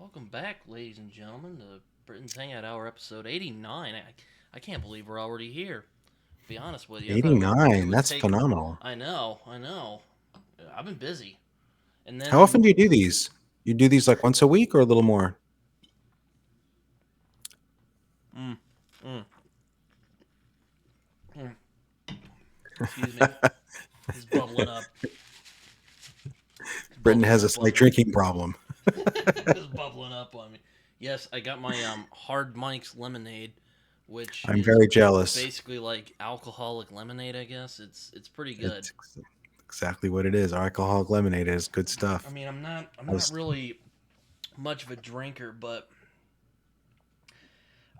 Welcome back, ladies and gentlemen, to Britain's Hangout Hour, episode 89. I can't believe we're already here. To be honest with you, I thought it 89. would That's take. phenomenal. I know. I've been busy. And How often then, do you do these? You do these like once a week or a little more? mm, mm, mm, excuse me, it's bubbling up. It's Britain bubbling has a up on slight me. drinking problem. It's bubbling up on me. Yes, I got my Hard Mike's lemonade, which I'm is very jealous. basically like alcoholic lemonade, I guess. It's pretty good. It's exactly what it is. Alcoholic lemonade is good I stuff. mean, I'm I not was really much of a drinker, but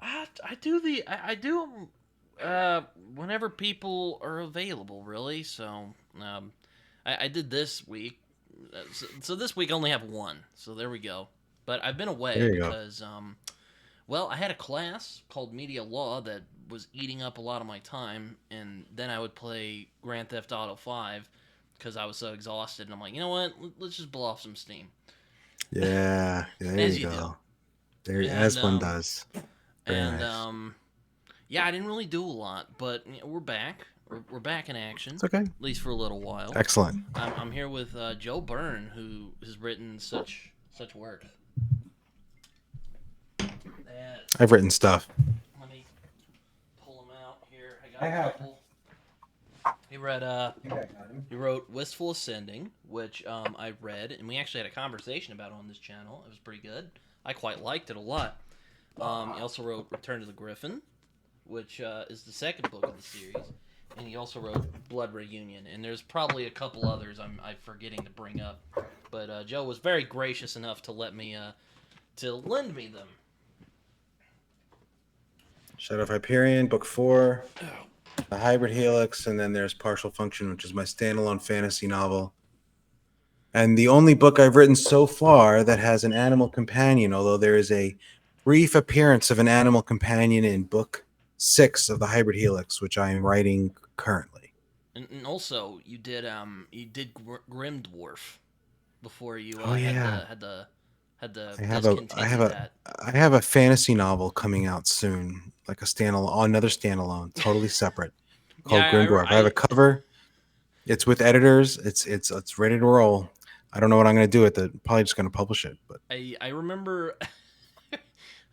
I do 'em, whenever people are available, really. So I did this week. So this week I only have one. So there we go. But I've been away there you go. because well, I had a class called Media Law that was eating up a lot of my time, and then I would play Grand Theft Auto 5 because I was so exhausted. And I'm like, you know what? Let's just blow off some steam, Yeah, there as you you do. go. There, And as one does. Very and nice. yeah, I didn't really do a lot, but we're back. We're back in action, It's okay. at least for a little while. Excellent. I'm here with Joe Byrne, who has written such work. That I've written stuff. let me pull him out here. I I got a have. couple. He read he wrote Wistful Ascending, which I read, and we actually had a conversation about it on this channel. It was pretty good. I quite liked it a lot. He also wrote Return to the Griffin, which is the second book of the series, and he also wrote Blood Reunion. And there's probably a couple others I'm forgetting to bring up, but Joe was very gracious enough to let me to lend me them. Shadow of Hyperion, book 4, Oh, The Hybrid Helix, and then there's Partial Function, which is my standalone fantasy novel. And the only book I've written so far that has an animal companion, although there is a brief appearance of an animal companion in book 6 of the Hybrid Helix, which I am writing currently. and also you did Grim Dwarf before you Oh yeah, had to I have a I discontinue have a that. I have a fantasy novel coming out soon, like a standalone, another standalone, totally separate, called Yeah, Grim Dwarf. I have a cover. It's with editors. It's ready to roll. I don't know what I'm going to do with it. Probably just going to publish it, but I remember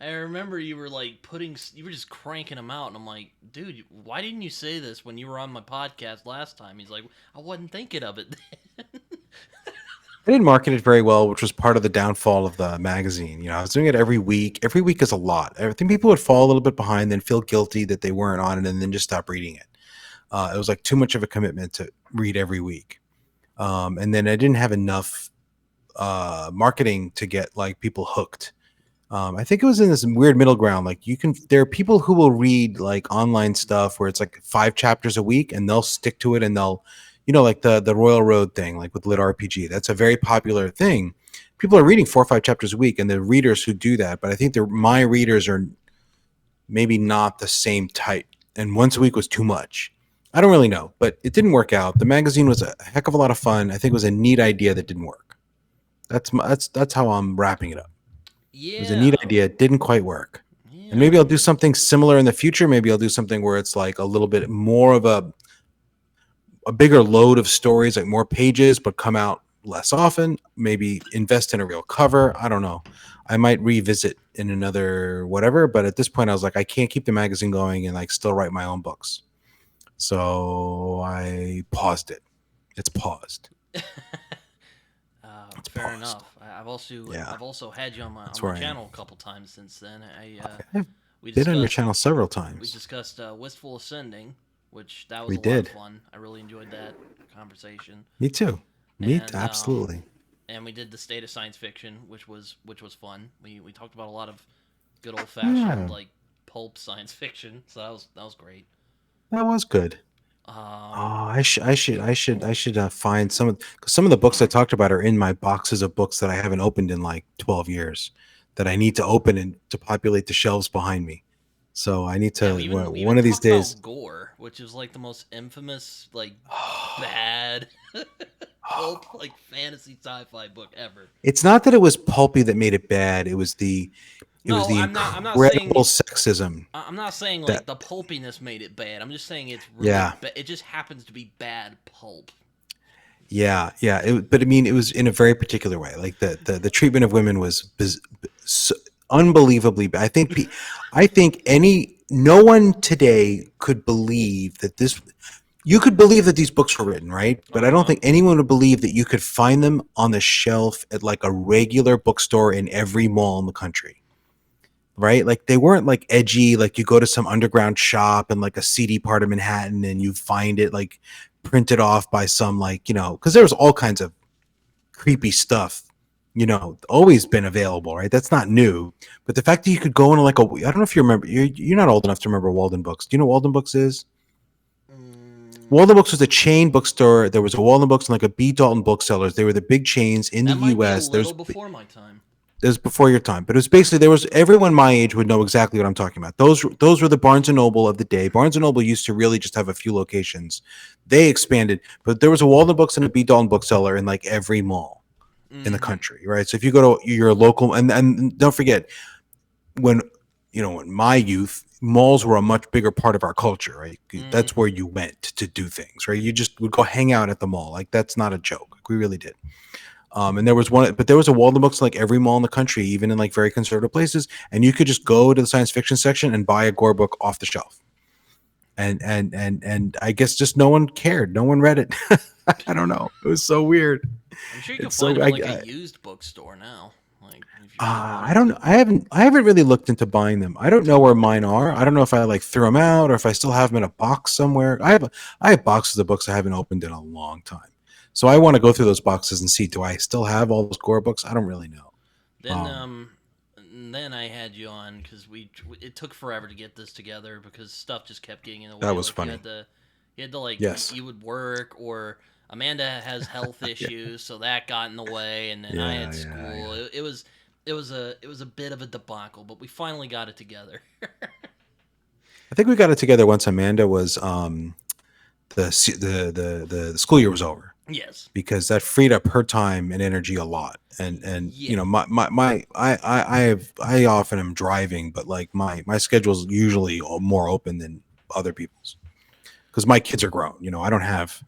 I remember you were like you were just cranking them out, and I'm like, dude, why didn't you say this when you were on my podcast last time? He's like, I wasn't thinking of it. I didn't market it very well, which was part of the downfall of the magazine. I was doing it every week. Every week is a lot. I think people would fall a little bit behind, then feel guilty that they weren't on it, and then just stop reading it. It was like too much of a commitment to read every week. And then I didn't have enough marketing to get like people hooked. I think it was in this weird middle ground. Like there are people who will read like online stuff where it's like 5 chapters a week, and they'll stick to it, and they'll, like the Royal Road thing, like with Lit RPG. That's a very popular thing. People are reading 4 or 5 chapters a week, and the readers who do that. But I think my readers are maybe not the same type. And once a week was too much. I don't really know, but it didn't work out. The magazine was a heck of a lot of fun. I think it was a neat idea that didn't work. That's how I'm wrapping it up. It was a neat Yeah, idea. It didn't quite work. And yeah. maybe I'll do something similar in the future. Maybe I'll do something where it's like a little bit more of a bigger load of stories, like more pages, but come out less often. Maybe invest in a real cover. I don't know. I might revisit in another whatever. But at this point, I was like, I can't keep the magazine going and like still write my own books. So I paused it. It's paused. It's Fair paused. enough. Yeah, I've also had you that's on my where I am. channel a couple times since then. I've We been on your discussed channel several we times. discussed Wistful Ascending, which that was We a lot of did. fun. I really enjoyed that conversation. Me too. Me, And absolutely. and we did the state of science fiction, which was fun. We talked about a lot of good old fashioned Yeah, like pulp science fiction, so that was great. that was good. Oh, Um, I should find because some of the books I talked about are in my boxes of books that I haven't opened in like 12 years that I need to open and to populate the shelves behind me. So I need yeah, to we one even of these talked days. about gore, which is like the most infamous like bad. pulp like fantasy sci-fi book ever. It's not that it was pulpy that made it bad. It was No, the I'm not saying incredible sexism I'm not saying that like the pulpiness made it bad. I'm just saying it's really yeah. it just happens to be bad pulp. Yeah, yeah. But I mean, it was in a very particular way. Like the treatment of women was unbelievably bad. I think no one today could believe that this. You could believe that these books were written, right? But I don't Uh-huh. think anyone would believe that you could find them on the shelf at like a regular bookstore in every mall in the country, right? Like they weren't like edgy, like you go to some underground shop in like a seedy part of Manhattan and you find it like printed off by some like, because there was all kinds of creepy stuff, always been available, right? That's not new. But the fact that you could go into like I don't know if you remember, you're not old enough to remember Walden Books. Do you know what Walden Books is? Mm, Walden Books was a chain bookstore. There was a Walden Books and like a B. Dalton Booksellers. They were the big chains in the that might be a U.S. little before my time. There's before your time, but it was basically there was everyone my age would know exactly what I'm talking about. Those were the Barnes and Noble of the day. Barnes and Noble used to really just have a few locations. They expanded, but there was a Walden Books and a B. Dalton bookseller in like every mall in the Mm-hmm. country, right? So if you go to your local, and don't forget when in my youth, malls were a much bigger part of our culture, right? That's Mm-hmm. where you went to do things, right? You just would go hang out at the mall. Like that's not a joke. Like, we really did. And there was one, but there was a Walden Books in like every mall in the country, even in like very conservative places, and you could just go to the science fiction section and buy a Gore book off the shelf. And I guess just no one cared. No one read it. I don't know. It was so weird. I'm sure you can It's find so them in like a used bookstore now. Like if you really I wanted don't know. to. I haven't really looked into buying them. I don't know where mine are. I don't know if I like threw them out or if I still have them in a box somewhere. I have boxes of books I haven't opened in a long time. So I want to go through those boxes and see, do I still have all those Gore books? I don't really know. Then Um, then I had you on because it took forever to get this together because stuff just kept getting in the that way. was Like funny. you had to like Yes. you would work or Amanda has health Yeah. issues, so that got in the way, and then I Yeah. had Yeah. school. Yeah. It was a bit of a debacle, but we finally got it together. I think we got it together once Amanda was the school year was over, Yes. because that freed up her time and energy a lot. And Yeah. my I often am driving, but like my schedule is usually more open than other people's because my kids are grown. I don't have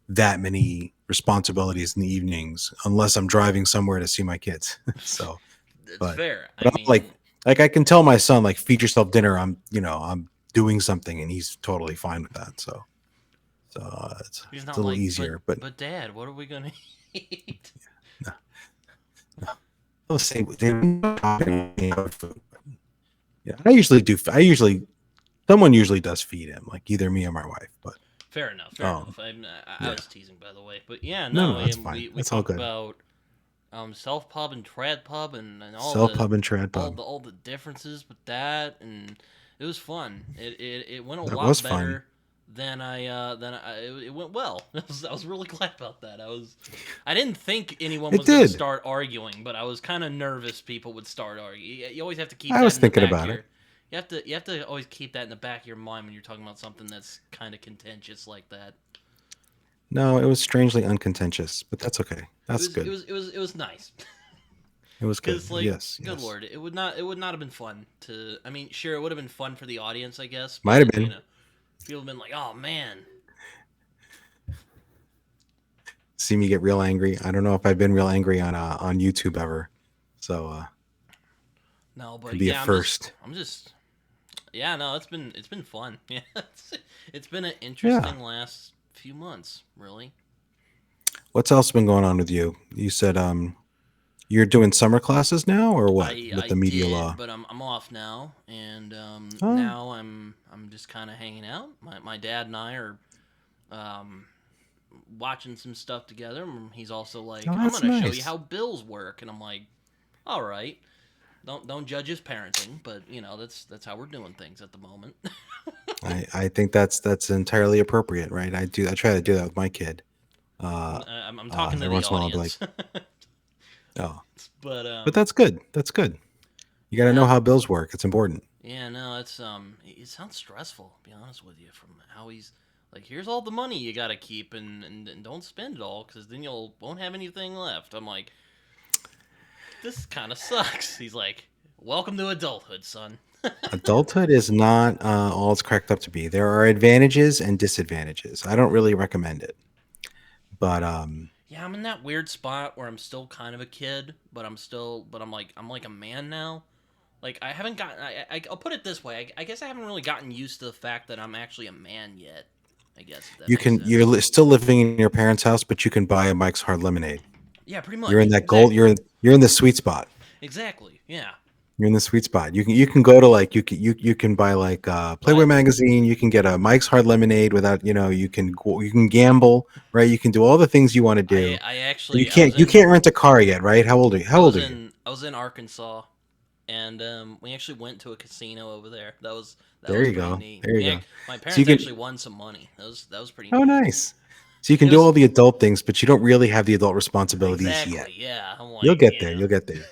that many responsibilities in the evenings unless I'm driving somewhere to see my kids. So, It's but fair. I but I'm mean, like I can tell my son, like, feed yourself dinner. I'm doing something, and he's totally fine with that. So he's it's not a little like, easier, but but Dad, what are we gonna eat? no, no. I'll say food. Yeah, I usually do. Someone usually does feed him, like either me or my wife. But Fair enough. Fair um, enough. I yeah, was teasing, by the way, but yeah, no, no, no, that's fine. we That's all talked good. about self pub and trad pub and Self pub and trad pub. all the differences with that, and it was fun. It went a That was lot fun. better than it went well. I was really glad about that. I didn't think anyone It was gonna did. start arguing, but I was kind of nervous people would start arguing. You always have to keep I that was in the thinking back of about it. your. You have to always keep that in the back of your mind when you're talking about something that's kind of contentious like that. No, it was strangely uncontentious, but that's okay. That's good. It was nice. It was good. Because like, Yes, good yes. lord, it would not have been fun to. I mean, sure, it would have been fun for the audience, I guess, Might have but been. people have been like, oh man, See me get real angry. I don't know if I've been real angry on YouTube ever. So no, could but be a yeah, first. yeah, no, it's been fun. Yeah, it's been an Yeah. interesting last few months, really. What's else been going on with you? You said you're doing summer classes now or what with I the media did, law? but I'm off now, and Oh, now I'm just kind of hanging out. My dad and I are um, watching some stuff together. He's also like, oh, I'm that's gonna show you nice. how bills work, and I'm like, all right. Don't judge his parenting, but that's how we're doing things at the moment. I think that's entirely appropriate, right? I try to do that with my kid. Uh, I'm talking to every the once in a while, I'll be like, audience, oh, but but that's good. That's good. You got to know yeah, how bills work. It's important. yeah, no, it sounds stressful. To be honest with you, from how he's Like, here's all the money you gotta keep, and don't spend it all, because then you'll won't have anything left. I'm like, this kind of sucks. He's like, welcome to adulthood, son. Adulthood is not all it's cracked up to be. There are advantages and disadvantages. I don't really recommend it, but Yeah, I'm in that weird spot where I'm still kind of a kid, but I'm like a man now. Like, I haven't gotten, I'll put it this way. I guess I haven't really gotten used to the fact that I'm actually a man yet. I guess, if that you makes can sense. still living in your parents' house, but you can buy a Mike's Hard Lemonade. Yeah, pretty You're in much. that gold. Exactly. You're in the sweet spot. Exactly. Yeah. You're in the sweet spot. You can go to like you can buy like Playboy But magazine. You can get a Mike's Hard Lemonade without you can gamble, right? You can do all the things you want to do. I You actually, can't rent a car yet, right? How old are you? How old are you? I was in Arkansas, and we actually went to a casino over there. That There was you pretty go. neat. There you go. My So you parents can. actually won some money. That was pretty Oh, neat. nice. So you can It do all was the adult things, but you don't really have the adult responsibilities yet. exactly, yeah. I'm You'll like, get there. You'll get there.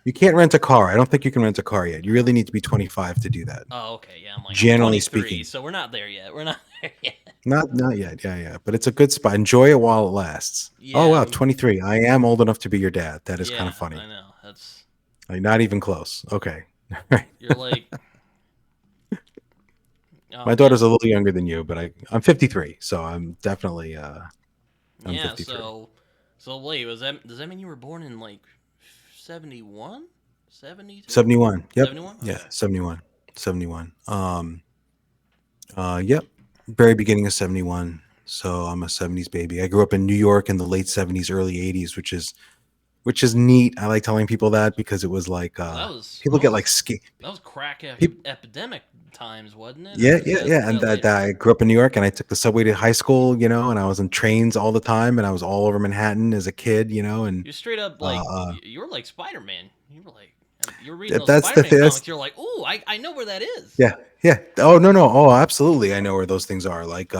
You can't rent a car. I don't think you can rent a car yet. You really need to be 25 to do that. oh, okay, yeah. I'm Generally 23, speaking. so we're not there yet. We're not there yet. Not yet. Yeah, yeah. But it's a good spot. Enjoy it while it lasts. Oh Yeah, wow, 23. I am old enough to be your dad. That is kind yeah. of I funny. know. That's Like not even close. Okay. Right. you're like, My yeah, daughter's a little younger than you, but I'm 53, so I'm definitely I'm yeah. 53. So wait, was that does that mean you were born in like 71, 72, 71. Yep. 71? Yeah, Okay. 71. 71. Yep. Very beginning of 71. So I'm a 70s baby. I grew up in New York in the late 70s, early 80s, which is neat. I like telling people that because it was like Well, people get like that was crack people. epidemic times, wasn't it? Or Yeah, was yeah, yeah. And that later? I grew up in New York, and I took the subway to high school, and I was on trains all the time, and I was all over Manhattan as a kid, and You straight up uh, like uh, you were like Spider Man. You were like you were reading those that's Spider the Man thing. comics. You're like, oh, I know where that is. Yeah, yeah. Oh no, no. Oh, absolutely. I know where those things are. Like,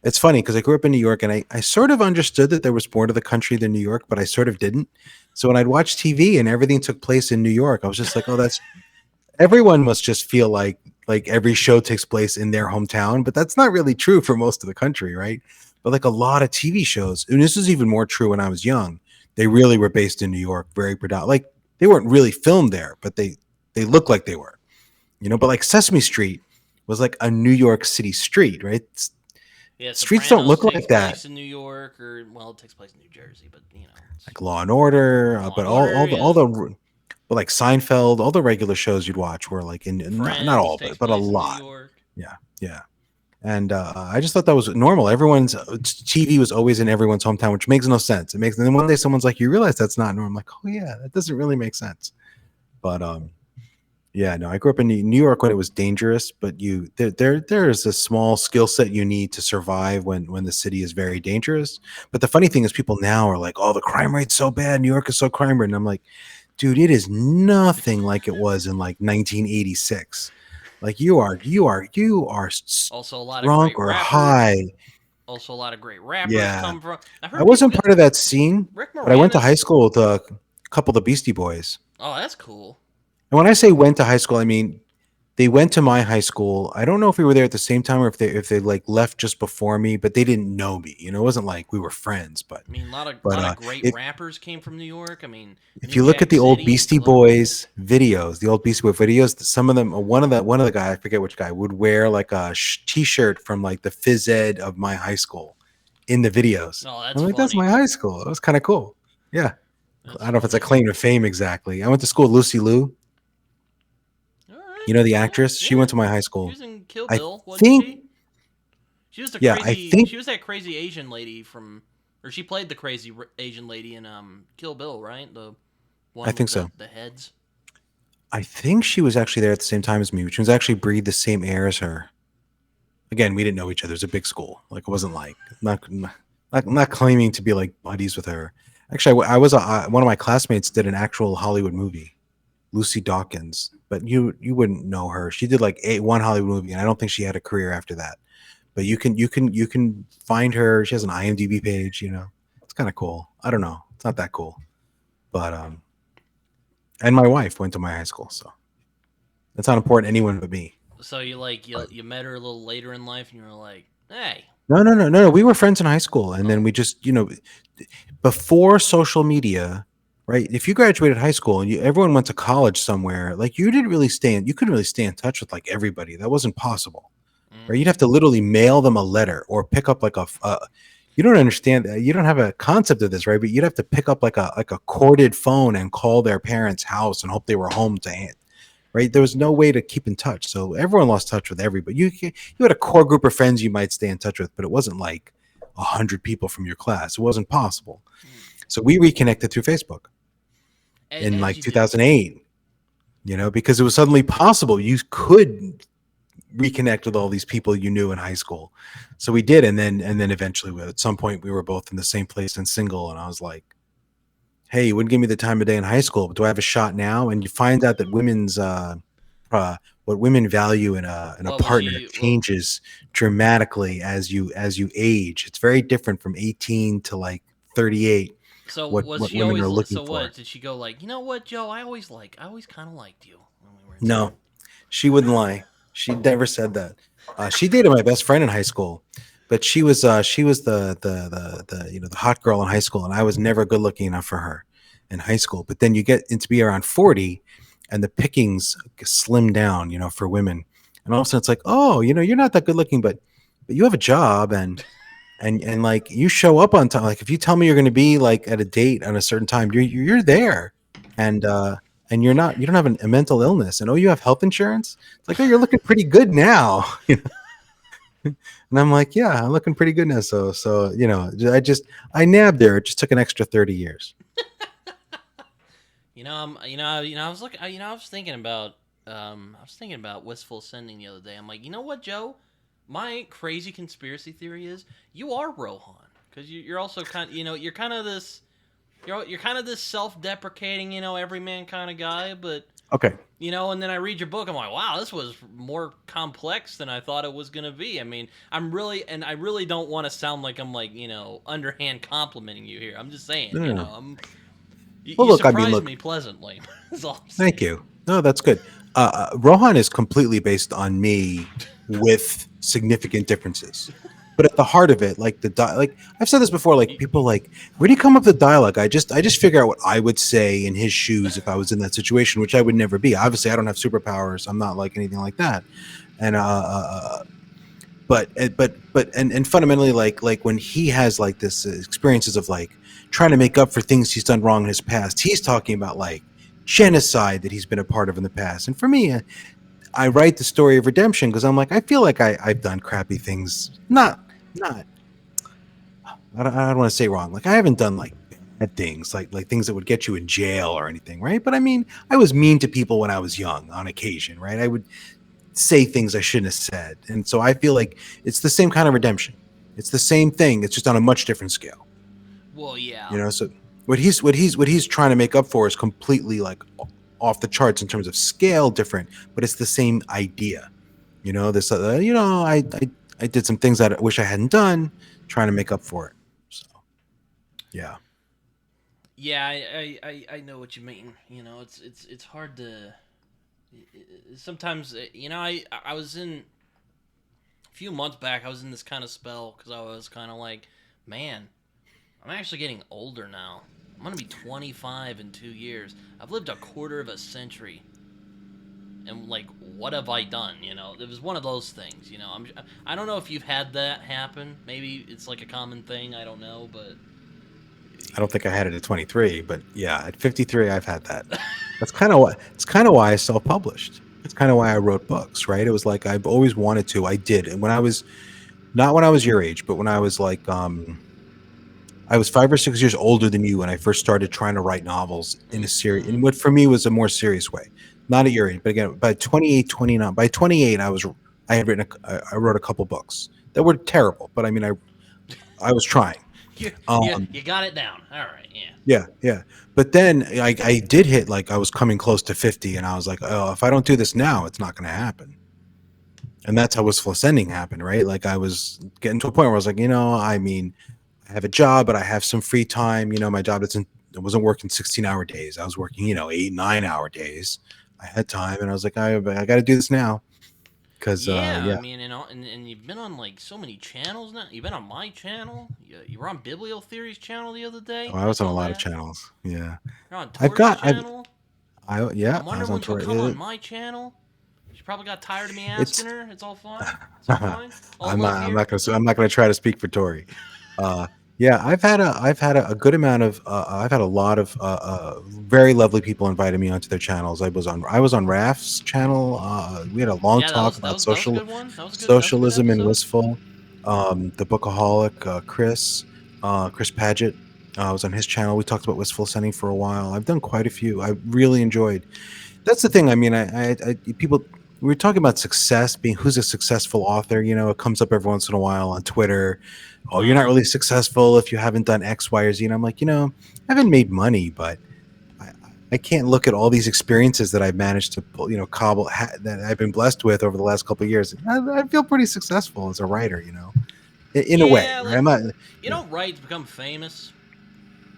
it's funny because I grew up in New York, and I sort of understood that there was more to the country than New York, but I sort of didn't. So when I'd watch TV and everything took place in New York, I was just like, oh, that's everyone must just feel like every show takes place in their hometown, but that's not really true for most of the country, right? But like a lot of TV shows, and this is even more true when I was young, they really were based in New York, very predominant. Like they weren't really filmed there, but they looked like they were, But like Sesame Street was like a New York City street, right? Yeah, Streets don't Sopranos look takes like that. place in New York, or well, it takes place in New Jersey, but it's Like Law and Order, Law but and Order. all Yeah, the but like Seinfeld, all the regular shows you'd watch were like in not Friends all, takes but a place in New lot. York. Yeah, yeah. And I just thought that was normal. Everyone's TV was always in everyone's hometown, which makes no sense. It makes. And then one day someone's like, "You realize that's not normal?" I'm like, "Oh yeah, that doesn't really make sense." But yeah, no, I grew up in New York when it was dangerous, but there is a small skill set you need to survive when the city is very dangerous. But the funny thing is, people now are like, "Oh, the crime rate's so bad. New York is so crime ridden." I'm like, dude, it is nothing like it was in like 1986. Like you are Also, a lot of drunk great or rappers. high. Also, a lot of great rappers Yeah, come from. I've I heard people wasn't get part of that scene, Rick but I went to high Moranis. school with a couple of the Beastie Boys. Oh, that's cool. And when I say went to high school, I mean they went to my high school. I don't know if we were there at the same time or if they like left just before me, but they didn't know me. It wasn't like we were friends, but I mean, but lot of great if rappers came from New York. I mean, if New you look at Jack the old City, Beastie Boys videos, some of them, one of the guy, I forget which guy, would wear like a t-shirt from like the phys ed of my high school in the videos. Oh, that's I'm like, that's my funny. high school. It was kind of cool. Yeah. I That's don't know if it's a funny. claim to fame exactly. I went to school with Lucy Liu. All right. You know the Yeah, actress? She yeah. went to my high She school. was in Kill I Bill, wasn't think, she? She was the yeah, I crazy. think She was that crazy Asian lady from, or she played the crazy Asian lady in Kill Bill, right? The I one with think so. the heads. I think she was actually there at the same time as me, which was actually breathed the same air as her. Again, we didn't know each other. It was a big school. Like it wasn't like not claiming to be like buddies with her. Actually, I was one of my classmates did an actual Hollywood movie, Lucy Dawkins, but you wouldn't know her. She did like one Hollywood movie, and I don't think she had a career after that. But you can find her. She has an IMDb page. It's kind of cool. I don't know. It's not that cool, but and my wife went to my high school, so that's not important to anyone but me. So But you met her a little later in life, and you were like, Hey. No. We were friends in high school, and then Oh. we just, before social media, right? If you graduated high school and everyone went to college somewhere, like you couldn't really stay in touch with like everybody. That wasn't possible, right? You'd Mm-hmm. have to literally mail them a letter or pick up like you don't understand. You don't have a concept of this, right? But you'd have to pick up like a corded phone and call their parents' house and hope they were home right? There was no way to keep in touch. So everyone lost touch with everybody. You had a core group of friends you might stay in touch with, but it wasn't like 100 people from your class. It wasn't possible. Mm. So we reconnected through Facebook in As like you do. 2008, because it was suddenly possible. You could reconnect with all these people you knew in high school. So we did. And then eventually at some point we were both in the same place and single. And I was like, hey, you wouldn't give me the time of day in high school, but do I have a shot now? And you find out that what women value in a What was partner you? Well, changes dramatically as you age. It's very different from 18 to like 38. so was What she women always? are looking So for. what did she go like? You know what, Joe? I always kind of liked you when we were in No, school. she wouldn't lie. She never said that. She dated my best friend in high school, but she was the hot girl in high school, and I was never good looking enough for her in high school. But then you get into be around 40, and the pickings slim down, for women, and all of a sudden it's like, oh, you're not that good looking, but you have a job, and like you show up on time. Like if you tell me you're going to be like at a date on a certain time, you're there, and you don't have a mental illness, and oh, you have health insurance. It's like, oh, you're looking pretty good now. And I'm like, yeah, I'm looking pretty good now. So I nabbed her. It just took an extra 30 years. I was looking. I was thinking about. I was thinking about wistful sending the other day. I'm like, you know what, Joe? My crazy conspiracy theory is you are Rohan because you're also kind. You're kind of this. You're kind of this self-deprecating, everyman kind of guy. But Okay. and then I read your book. I'm like, wow, this was more complex than I thought it was gonna be. I mean, I really don't want to sound like I'm like underhand complimenting you here. I'm just saying, No, no, no. Well, you look, I mean, surprised look, me pleasantly. That's all I'm thank saying. you. No, that's good. Rohan is completely based on me with significant differences. But at the heart of it, like like I've said this before, like You, people like, where do you come up with the dialogue? I just figure out what I would say in his shoes if I was in that situation, which I would never be. Obviously, I don't have superpowers. I'm not like anything like that. And but fundamentally, like when he has like this experiences of like trying to make up for things he's done wrong in his past, he's talking about like genocide that he's been a part of in the past. And for me, I write the story of redemption because I'm like, I feel like I've done crappy things. Not I don't want to say wrong. Like I haven't done like bad things, like things that would get you in jail or anything, right? But I mean, I was mean to people when I was young on occasion, right? I would say things I shouldn't have said. And so I feel like it's the same kind of redemption. It's the same thing. It's just on a much different scale. well, yeah, So what he's trying to make up for is completely like off the charts in terms of scale different, but it's the same idea. This I did some things that I wish I hadn't done, trying to make up for it. So yeah. yeah, I know what you mean. It's hard to. Sometimes I was in a few months back. I was in this kind of spell because I was kind of like, man, I'm actually getting older now. I'm gonna be 25 in 2 years. I've lived a quarter of a century, and like, what have I done? It was one of those things. I don't know if you've had that happen. Maybe it's like a common thing. I don't know, but I don't think I had it at 23, but yeah, at 53 I've had that. That's kind of why I self-published. It's kind of why I wrote books, right? It was like I've always wanted to. I did. And when I was not when I was your age, but when I was like I was 5 or 6 years older than you when I first started trying to write novels in a series, mm-hmm. in what for me was a more serious way. Not at your age, but again, by 28, 29, by 28, I wrote a couple books that were terrible, but I mean, I was trying. You got it down. All right, yeah. Yeah, yeah. But then I did hit like I was coming close to 50, and I was like, oh, if I don't do this now, it's not going to happen. And that's how Wistful Ascending happened, right? Like I was getting to a point where I was like, I mean, I have a job, but I have some free time. My job I wasn't working 16-hour days. I was working, 8, 9 hour days. I had time, and I was like, I got to do this now because Yeah, I yeah, mean, and you've been on like so many channels now. You've been on my channel. You were on Bibliotheory's channel the other oh, day. I I was on a saw lot of that. channels. Yeah, You're on I've Tori's got I've channel. I yeah, I'm I was wondering on when she'll tour. come on my channel. She probably got tired of me asking It's her. It's all fine. It's all fine. All I'm love not I'm here. not gonna I'm not gonna try to speak for Tori. Yeah, I've had a good amount of I've had a lot of very lovely people invited me onto their channels. I was on Raf's channel. We had a long Yeah, talk about that was a good one. That was a good socialism and episode. wistful. The bookaholic Chris Paget. I was on his channel. We talked about wistful sending for a while. I've done quite a few. I really enjoyed. That's the thing. I mean, people. We were talking about success, being who's a successful author. It comes up every once in a while on Twitter. Oh, you're not Uh, really successful if you haven't done X, Y, or Z. And I'm like, I haven't made money, but I, I can't look at all these experiences that I've managed to pull, that I've been blessed with over the last couple of years. I feel pretty successful as a writer, in a way, yeah, right? like I'm not, you don't write to become famous.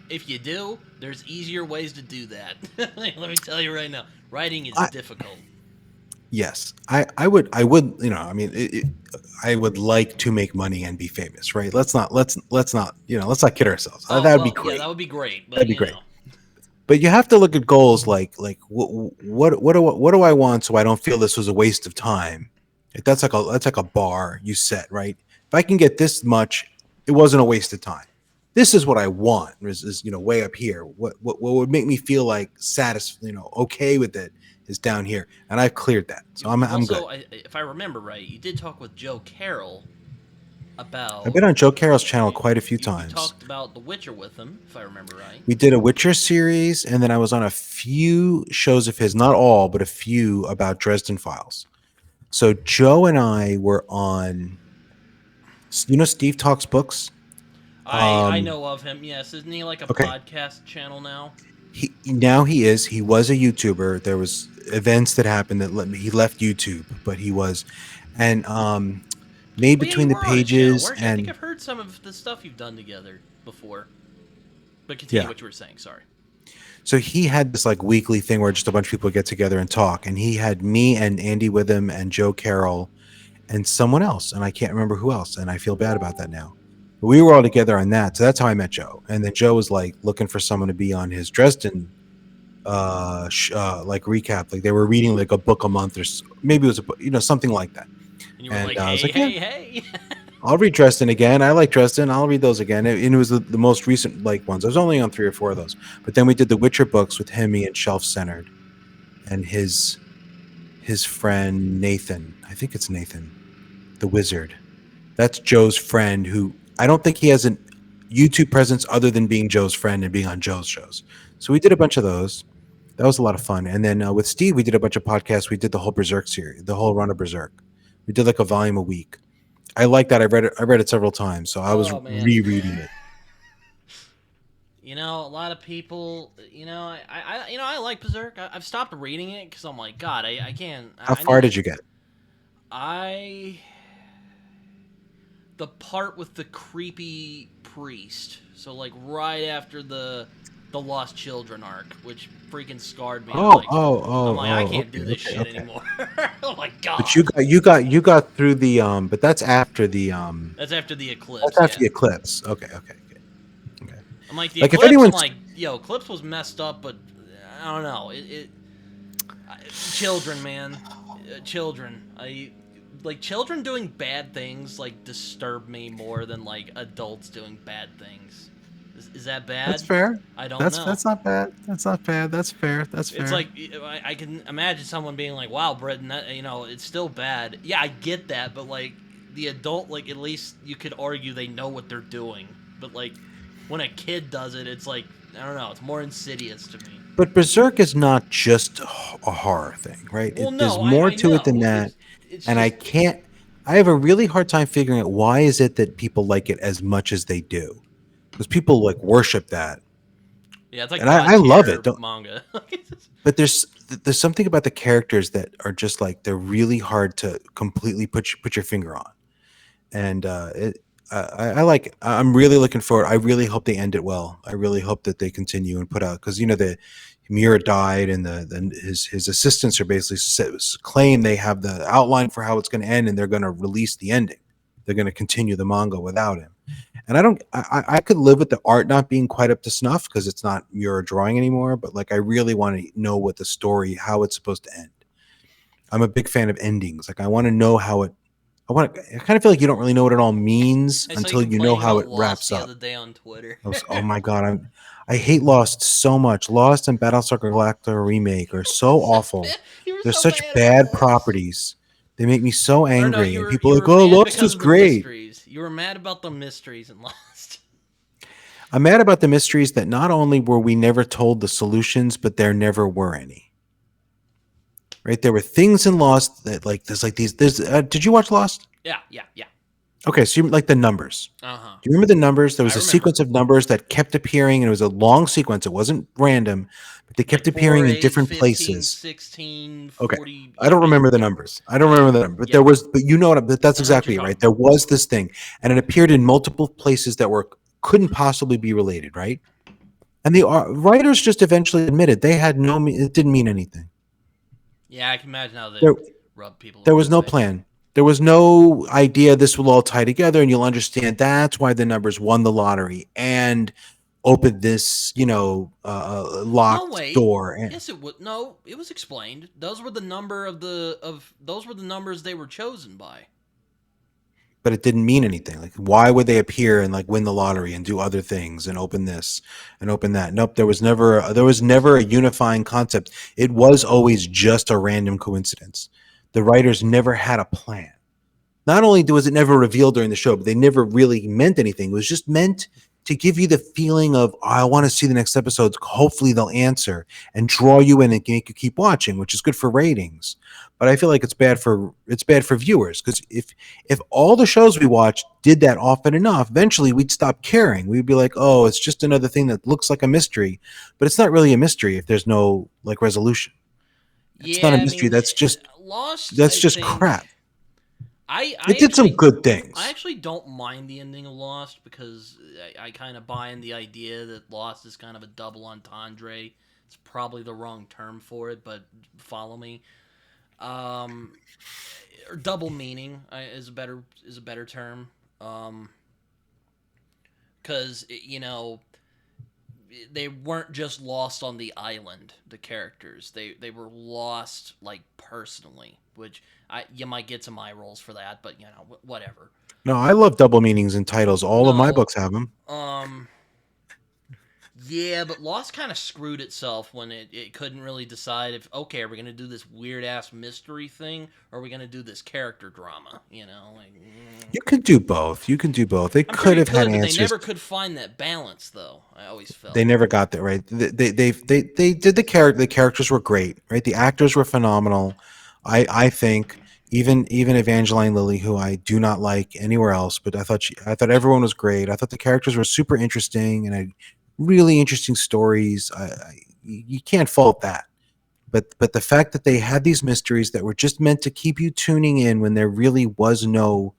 If you do, there's easier ways to do that. Let me tell you right now, writing is I, difficult. yes, I would, I mean, I would like to make money and be famous, right? Let's not kid ourselves. Oh That would be well, yeah, that great. would be great, but That'd be great. But you have to look at goals like what do I want so I don't feel this was a waste of time. Like, that's like a bar you set, right? If I can get this much, it wasn't a waste of time. This is what I want. Is way up here. What would make me feel like satisfied, okay with it is down here, and I've cleared that, so I'm you've I'm good. also, if I remember right, you did talk with Joe Carroll I've about been on Joe Carroll's channel you. quite a few You times. talked about The Witcher with him, if I remember right. We did a Witcher series, and then I was on a few shows of his, not all, but a few about Dresden Files. So Joe and I were on, Steve Talks Books. I know of him. Yes, isn't he like a Okay, podcast channel now? he was a YouTuber. There was events that happened that he left YouTube, but he was, and made Oh yeah, you between the were on his channel, pages weren't you? I think and I've heard some of the stuff you've done together before. But continue yeah. what you were saying. Sorry. So he had this like weekly thing where just a bunch of people get together and talk, and he had me and Andy with him and Joe Carroll and someone else, and I can't remember who else, and I feel bad about that now. But we were all together on that, so that's how I met Joe. And then Joe was like looking for someone to be on his Dresden like recap, like they were reading like a book a month, or maybe it was something like that. And you were And like, I was hey, like, yeah, hey, hey. I'll read Dresden again. I like Dresden. I'll read those again. And it was the most recent like ones. I was only on 3 or 4 of those. But then we did the Witcher books with him, me, and Shelf Centered, and his friend Nathan. I think it's Nathan, the wizard. That's Joe's friend, who I don't think he has a YouTube presence other than being Joe's friend and being on Joe's shows. So we did a bunch of those. That was a lot of fun. And then with Steve, we did a bunch of podcasts. We did the whole Berserk series, the whole run of Berserk. We did like a volume a week. I like that. I read it several times, so I was Oh man. rereading it. A lot of people. I like Berserk. I've stopped reading it because I'm like, God, I can't. How I need far to. did you get? I the part with the creepy priest. So like right after the Lost Children arc, which freaking scarred me. Oh, oh, oh, I oh. can't Okay, do this okay, shit okay. anymore. Oh my But God. you got through the but that's after the That's after the that's eclipse. after Yeah. the eclipse. Okay, okay, okay, okay. I'm like the Like if eclipse. I'm anyone's like, yo, eclipse was messed up, but I don't know. Children, man, children. I like children doing bad things. Like disturb me more than like adults doing bad things. Is that That's bad? fair. I don't That's know. that's not bad. That's not bad. That's fair. That's It's fair. like I can imagine someone being like, "Wow, Britton, it's still bad." Yeah, I get that, but like the adult, like at least you could argue they know what they're doing. But like when a kid does it, it's like I don't know. It's more insidious to me. But Berserk is not just a horror thing, right? Well, There's no, more I to it than know. that, It's and I just can't. I have a really hard time figuring out why is it that people like it as much as they do, because people like worship that, yeah, it's like and god I love it. tier Don't, manga. but there's something about the characters that are just like they're really hard to completely put your finger on, and I like it. I'm really looking forward. I really hope they end it well. I really hope that they continue and put out, because Mira died, and his assistants are basically claim they have the outline for how it's going to end, and they're going to release the ending. They're going to continue the manga without him. And I don't. I could live with the art not being quite up to snuff because it's not Mura drawing anymore. But like, I really want to know what the story, how it's supposed to end. I'm a big fan of endings. Like, I want to know how it. I kind of feel like you don't really know what it all means I saw you until you know complaining how about it Lost wraps the up. other day on Twitter. Oh my god, I hate Lost so much. Lost and Battlestar Galactica remake are so So awful. bad. You were They're so such bad about bad Lost. properties. They make me so Or no, angry. you And were people you are like, were "Oh, mad Lost because was of the great." mysteries. You were mad about the mysteries in Lost. I'm mad about the mysteries that not only were we never told the solutions, but there never were any. Right? There were things in Lost that like there's like these. There's. Did you watch Lost? Yeah, yeah, yeah. Okay, so you like the numbers. Uh huh. Do you remember the numbers? There I was a remember. sequence of numbers that kept appearing, and it was a long sequence. It wasn't random, but they kept Like 4, appearing in 8, different 15, places. 16, Okay. 40. I Yeah, don't remember the yeah. numbers. I don't remember the number, but Yeah. there was, but you know what, but that's I know what you're exactly talking right. There about. was this thing, and it appeared in multiple places that were couldn't possibly be related, right? And the writers just eventually admitted they had no, it didn't mean anything. Yeah, I can imagine how that There, rubbed people the there wrong was no way. plan. There was no idea this will all tie together, and you'll understand that's why the numbers won the lottery and opened this, No, locked wait. door. And Yes, it would. No, it was explained. Those were the number of those were the numbers they were chosen by. but it didn't mean anything. Like, why would they appear and like win the lottery and do other things and open this and open that? Nope, there was never a unifying concept. It was always just a random coincidence. The writers never had a plan. Not only was it never revealed during the show, but they never really meant anything. It was just meant to give you the feeling of, oh, I want to see the next episodes. Hopefully they'll answer and draw you in and make you keep watching, which is good for ratings. But I feel like it's bad for viewers because if all the shows we watch did that often enough, eventually we'd stop caring. We'd be like, oh, it's just another thing that looks like a mystery, but it's not really a mystery if there's no like resolution. It's not a Yeah, I mystery. mean, Lost. That's I just think crap. I It did some actually good I things. actually don't mind the ending of Lost because I kind of buy in the idea that Lost is kind of a double entendre. It's probably the wrong term for it, but follow me. Um, or double meaning is a better term. Because they weren't just lost on the island. The characters they were lost like personally, which you might get some eye rolls for that, but whatever. No, I love double meanings in titles. All of my No, books have them. um, yeah, but Lost kind of screwed itself when it couldn't really decide if okay, are we gonna do this weird ass mystery thing or are we gonna do this character drama? You can do both. You can do both. They I'm sure could you have had could, but they answers. never could find that balance though. I always They felt. never got that right. They did the character. The characters were great, right? The actors were phenomenal. I think even Evangeline Lilly, who I do not like anywhere else, but I thought everyone was great. I thought the characters were super interesting and had really interesting stories. You can't fault that. But the fact that they had these mysteries that were just meant to keep you tuning in when there really was no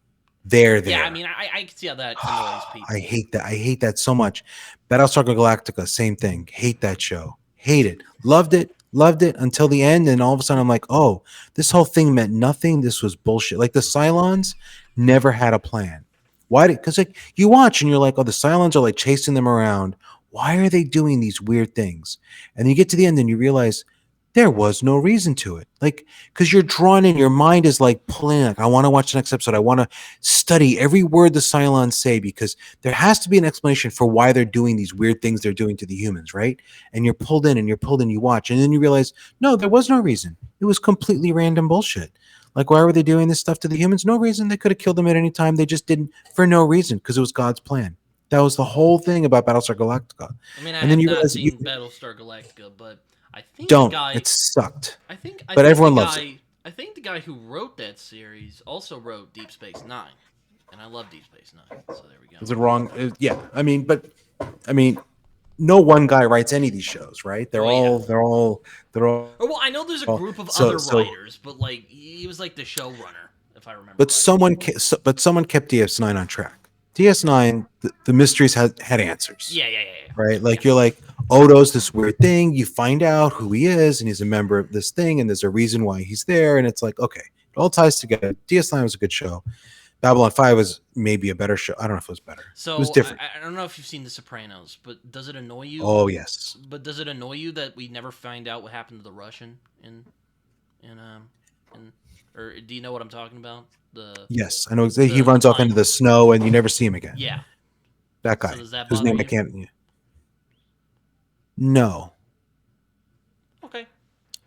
there Yeah, I there. mean, I can see how that annoys I people. hate that. I hate that so much. Battlestar Galactica, same thing. Hate that show. Hate it. Loved it. Loved it until the end, and all of a sudden I'm like, oh, this whole thing meant nothing. This was bullshit. Like the Cylons never had a plan. Why did? Because like you watch and you're like, oh, the Cylons are like chasing them around. Why are they doing these weird things? And then you get to the end and you realize there was no reason to it. Like because you're drawn in, your mind is like pulling. Like I want to watch the next episode. I want to study every word the Cylons say because there has to be an explanation for why they're doing these weird things they're doing to the humans, right? And you're pulled in and you're pulled in, you watch, and then you realize, no, there was no reason. It was completely random bullshit. Like, why were they doing this stuff to the humans? No reason. They could have killed them at any time. They just didn't for no reason because it was God's plan. That was the whole thing about Battlestar Galactica. I mean, I And then have you not realize you seen Battlestar Galactica, but I think the don't. guy, It sucked. I But think the everyone loves it. guy, I think the guy who wrote that series also wrote Deep Space Nine, and I love Deep Space Nine. So there we go. Is it wrong? Yeah. I mean, no one guy writes any of these shows, right? Oh yeah. They're all Or well, I know there's a group of so other so. writers, but like he was like the showrunner, if I remember But right. someone kept DS9 on track. DS9, the mysteries had answers, Yeah, yeah, yeah, yeah, right? yeah. Like you're like, Odo's this weird thing. You find out who he is, and he's a member of this thing, and there's a reason why he's there. And it's like, okay, it all ties together. DS9 was a good show. Babylon 5 was maybe a better show. I don't know if it was better. It was So different. I don't know if you've seen The Sopranos, but does it annoy you? Oh, yes. But does it annoy you that we never find out what happened to the Russian in in or do you know what I'm talking about? Yes. I know exactly. He The runs off mime. into the snow, and you never see him again. Yeah. That So guy, does that whose bother name I you? can't. No. Okay.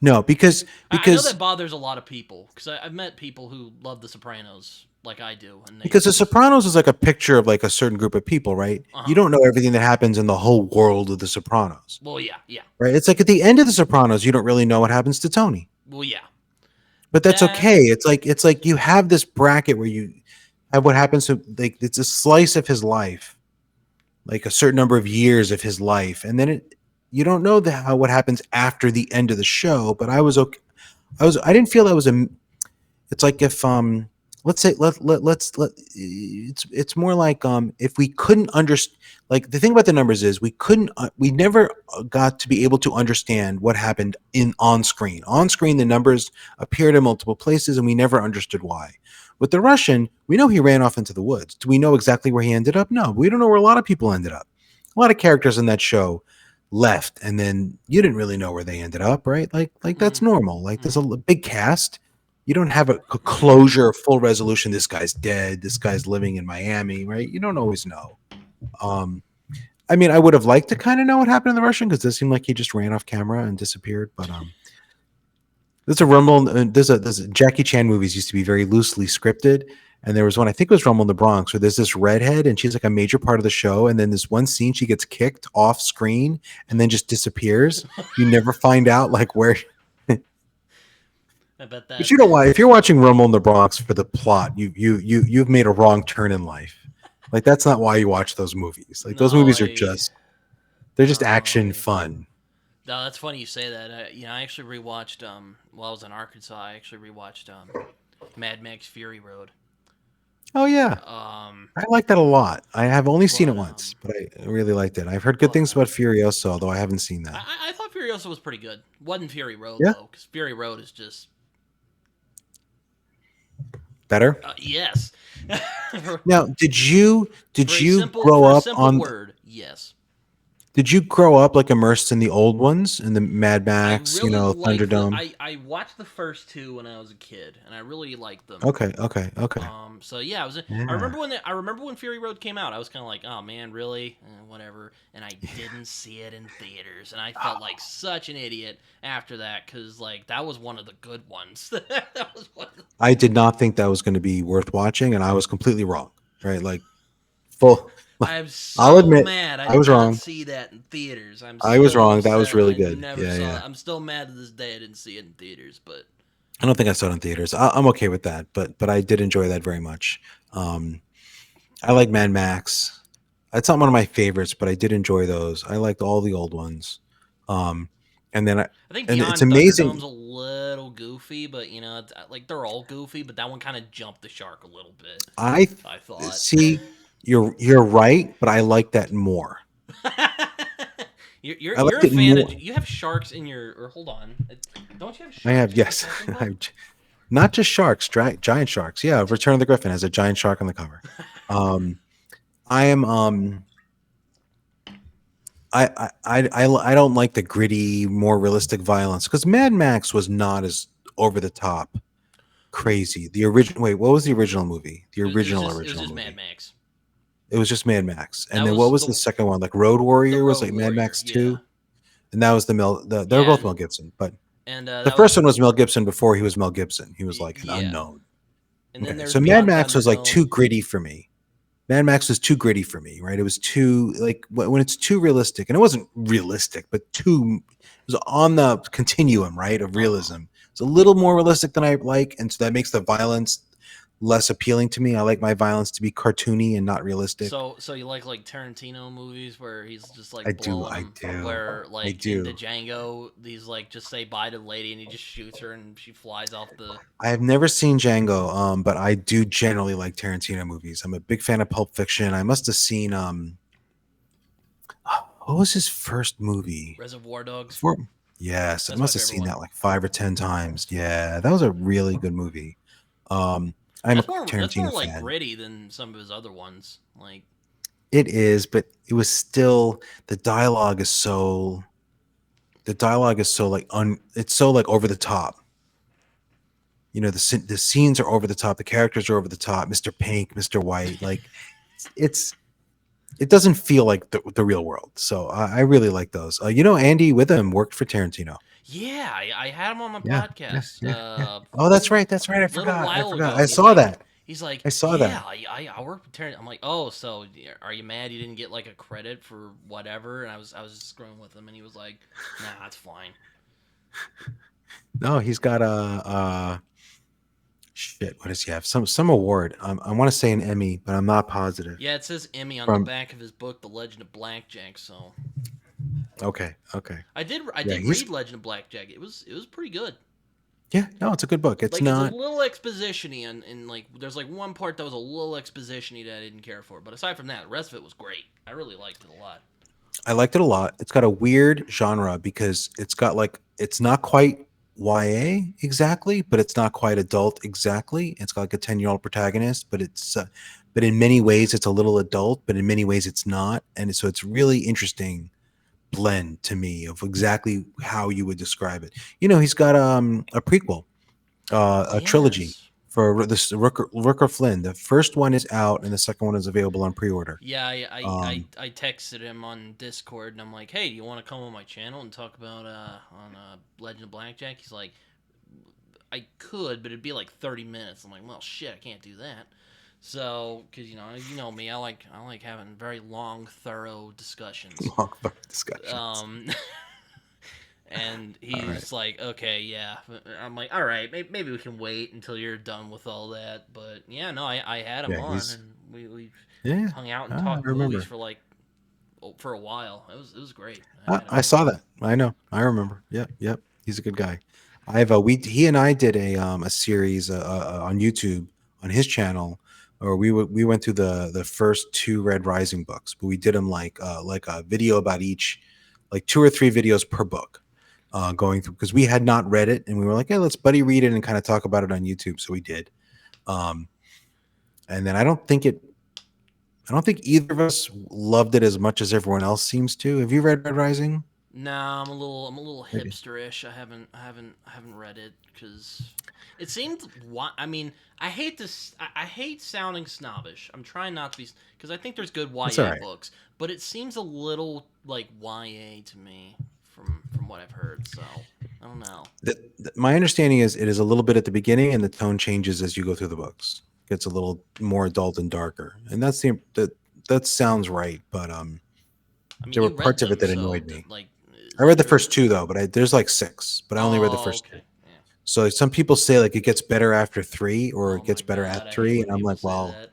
No, because I know that because bothers a lot of people because I've met people who love The Sopranos like I do, and they because The just Sopranos is like a picture of like a certain group of people, right? uh You huh. don't know everything that happens in the whole world of The Sopranos, Well, yeah, yeah. right? It's like at the end of The Sopranos, you don't really know what happens to Tony, Well, yeah. but that's That okay. It's like you have this bracket where you have what happens to, like, it's a slice of his life, like a certain number of years of his life, and then you don't know what happens after the end of the show. But I was okay. I didn't feel that was a. It's like if let's say it's more like if we couldn't understand, like, the thing about the numbers is we never got to be able to understand what happened in on screen. On screen the numbers appeared in multiple places and we never understood why. With the Russian, we know he ran off into the woods. Do we know exactly where he ended up? No, we don't know where a lot of people ended up. A lot of characters in that show left and then you didn't really know where they ended up, right? Like that's mm, normal. Like there's a mm, big cast. You don't have a closure, a full resolution. This guy's dead. This guy's living in Miami, right? You don't always know. Um, I mean, I would have liked to kind of know what happened in the Russian because it seemed like he just ran off camera and disappeared. But there's a Rumble. There's a Jackie Chan movies used to be very loosely scripted, and there was one, I think it was Rumble in the Bronx, where there's this redhead and she's like a major part of the show, and then this one scene she gets kicked off screen and then just disappears. You never find out like where. I bet But that. you know why? If you're watching Rumble in the Bronx for the plot, you've made a wrong turn in life. Like that's not why you watch those movies. Like those No, movies are I just they're just action no. fun. No, that's funny you say that. I actually rewatched while I was in Arkansas. I actually rewatched Mad Max Fury Road. Oh yeah, Um, I like that a lot. I have only seen it but once, but I really liked it. I've heard good but things about Furiosa, although I haven't seen that. I thought Furiosa was pretty good. Wasn't Fury Road Yeah, though, because Fury Road is just better. yes. for, Now, did for a you simple grow for a up simple on? word, yes. Did you grow up like immersed in the old ones, in the Mad I Max, really like the Thunderdome? I watched the first two when I was a kid, and I really liked them. Okay, okay, okay. So yeah, Yeah. I remember when Fury Road came out. I was kind of like, oh man, really, whatever. And I didn't see it in theaters, and I felt like such an idiot after that because like that was one of the good ones. that was one. I did not think that was going to be worth watching, and I was completely wrong. Right, like full. I'm I'll so admit mad I I was did not wrong. see that in theaters. I'm I was so wrong. That was upset. really I good. never Yeah, saw yeah. it. I'm still mad to this day I didn't see it in theaters, but I don't think I saw it in theaters. I'm okay with that, but I did enjoy that very much. Um, I like Mad Max. It's not one of my favorites, but I did enjoy those. I liked all the old ones. Um, and then I think and it's Beyond Thunderdome's amazing. a little goofy, but like they're all goofy, but that one kind of jumped the shark a little bit. I I thought. see. You're right, but I like that more. I You're liked a it fan of more. you have sharks in your or hold on, don't you have I have, sharks in your yes. second book? I've, not just sharks, giant sharks. Yeah, Return of the Griffin has a giant shark on the cover. Um, I am I don't like the gritty, more realistic violence because Mad Max was not as over the top crazy. The original, wait, what was the original movie? The It was original just Mad movie. Max. It was just Mad Max, and That then what was was the second one? Like Road the Warrior was Road like Mad Warrior, Max yeah, 2, and that was they were yeah, both Mel Gibson, but and the that was first one was Mel Gibson before he was Mel Gibson. He was like an yeah, unknown. and then Okay, there's so Mad Beyond Max was like too Thunderdome. gritty for me. Mad Max was too gritty for me, right? It was too like when it's too realistic, and it wasn't realistic, but too it was on the continuum, right, of Uh huh. realism. It's a little more realistic than I like, and so that makes the violence less appealing to me. I like my violence to be cartoony and not realistic. So you like Tarantino movies where he's just I like do, blowing I them, do, where I like in the do. Django, these like just say bye to the lady and he just shoots her and she flies off the. I have never seen Django, but I do generally like Tarantino movies. I'm a big fan of Pulp Fiction. I must have seen What was his first movie? Reservoir Dogs. Before, yes, I That's my must have favorite seen one. that like 5 or 10 times. Yeah, that was a really good movie. I'm a That's more Tarantino like fan. gritty than some of his other ones. Like, It is, but it was still the dialogue is so like it's so like over the top. You know, the scenes are over the top, the characters are over the top. Mr. Pink, Mr. White, like it's it doesn't feel like the real world. So I really like those. You know, Andy Witham worked for Tarantino. yeah, I had him on my Yeah, yeah, podcast yeah, yeah. Oh, that's right. That's right. I little forgot. I while forgot. ago, I and saw that. he's like, I saw yeah, that. I work with Tarantino. I'm like, oh, so are you mad you didn't get like a credit for whatever? And I was just screwing with him, and he was like, nah, it's fine. No, he's got a shit. What does he have? Some award. I want to say an Emmy, but I'm not positive. Yeah, it says Emmy on the From back of his book, The Legend of Blackjack. So okay, okay. I Yeah, did he's read Legend of Blackjack. It was pretty good. yeah. No, it's a good book. It's Like it's a not. little expositiony, and like there's like one part that was a little expositiony that I didn't care for. But aside from that, the rest of it was great. I really liked it a lot. I liked it a lot. It's got a weird genre because it's got like it's not quite YA exactly, but it's not quite adult exactly. It's got like a 10-year-old protagonist, but in many ways it's a little adult, but in many ways it's not. And so it's really interesting blend to me of exactly how you would describe it. You know, he's got a prequel, a trilogy Yes. for this Rooker Flynn. The first one is out, and the second one is available on pre-order. Yeah, Um, I texted him on Discord and I'm like, hey, do you want to come on my channel and talk about Legend of Blackjack? He's like, I could, but it'd be like 30 minutes. I'm like, well, shit, I can't do that. So, because you know me, I like having very long, thorough discussions. long discussions. Um, and All right. he's like, okay, yeah. I'm like, all right, maybe we can wait until you're done with all that. But yeah, no, I had him Yeah, on he's and we yeah. hung out and I talked movies remember. for like for a while. It was great. I had a I good saw time. that. I know. I remember. Yep, yep. He's a good guy. I've we he and I did a series on YouTube on his channel, or we went through the first two Red Rising books, but we did them like a video about each, like 2 or 3 videos per book, going through because we had not read it and we were like, hey, let's buddy read it and kind of talk about it on YouTube. So we did. Um, and then I don't think either of us loved it as much as everyone else seems to. Have you read Red Rising? Nah, I'm a little Maybe. hipsterish. I haven't read it because it seemed. I mean, I hate this. I hate sounding snobbish. I'm trying not to be because I think there's good It's all YA right. books, but it seems a little like YA to me from what I've heard. So I don't know. My understanding is it is a little bit at the beginning, and the tone changes as you go through the books. It gets a little more adult and darker, and that sounds right. But I mean, there were you read parts of it them, that so annoyed me. like, I is read that the true? first two though, but there's like six, but I only read the Oh, first two. okay. Yeah. So some people say like it gets better after three, or Oh it my gets better god, at I hate three, when and I'm people like, say well, that.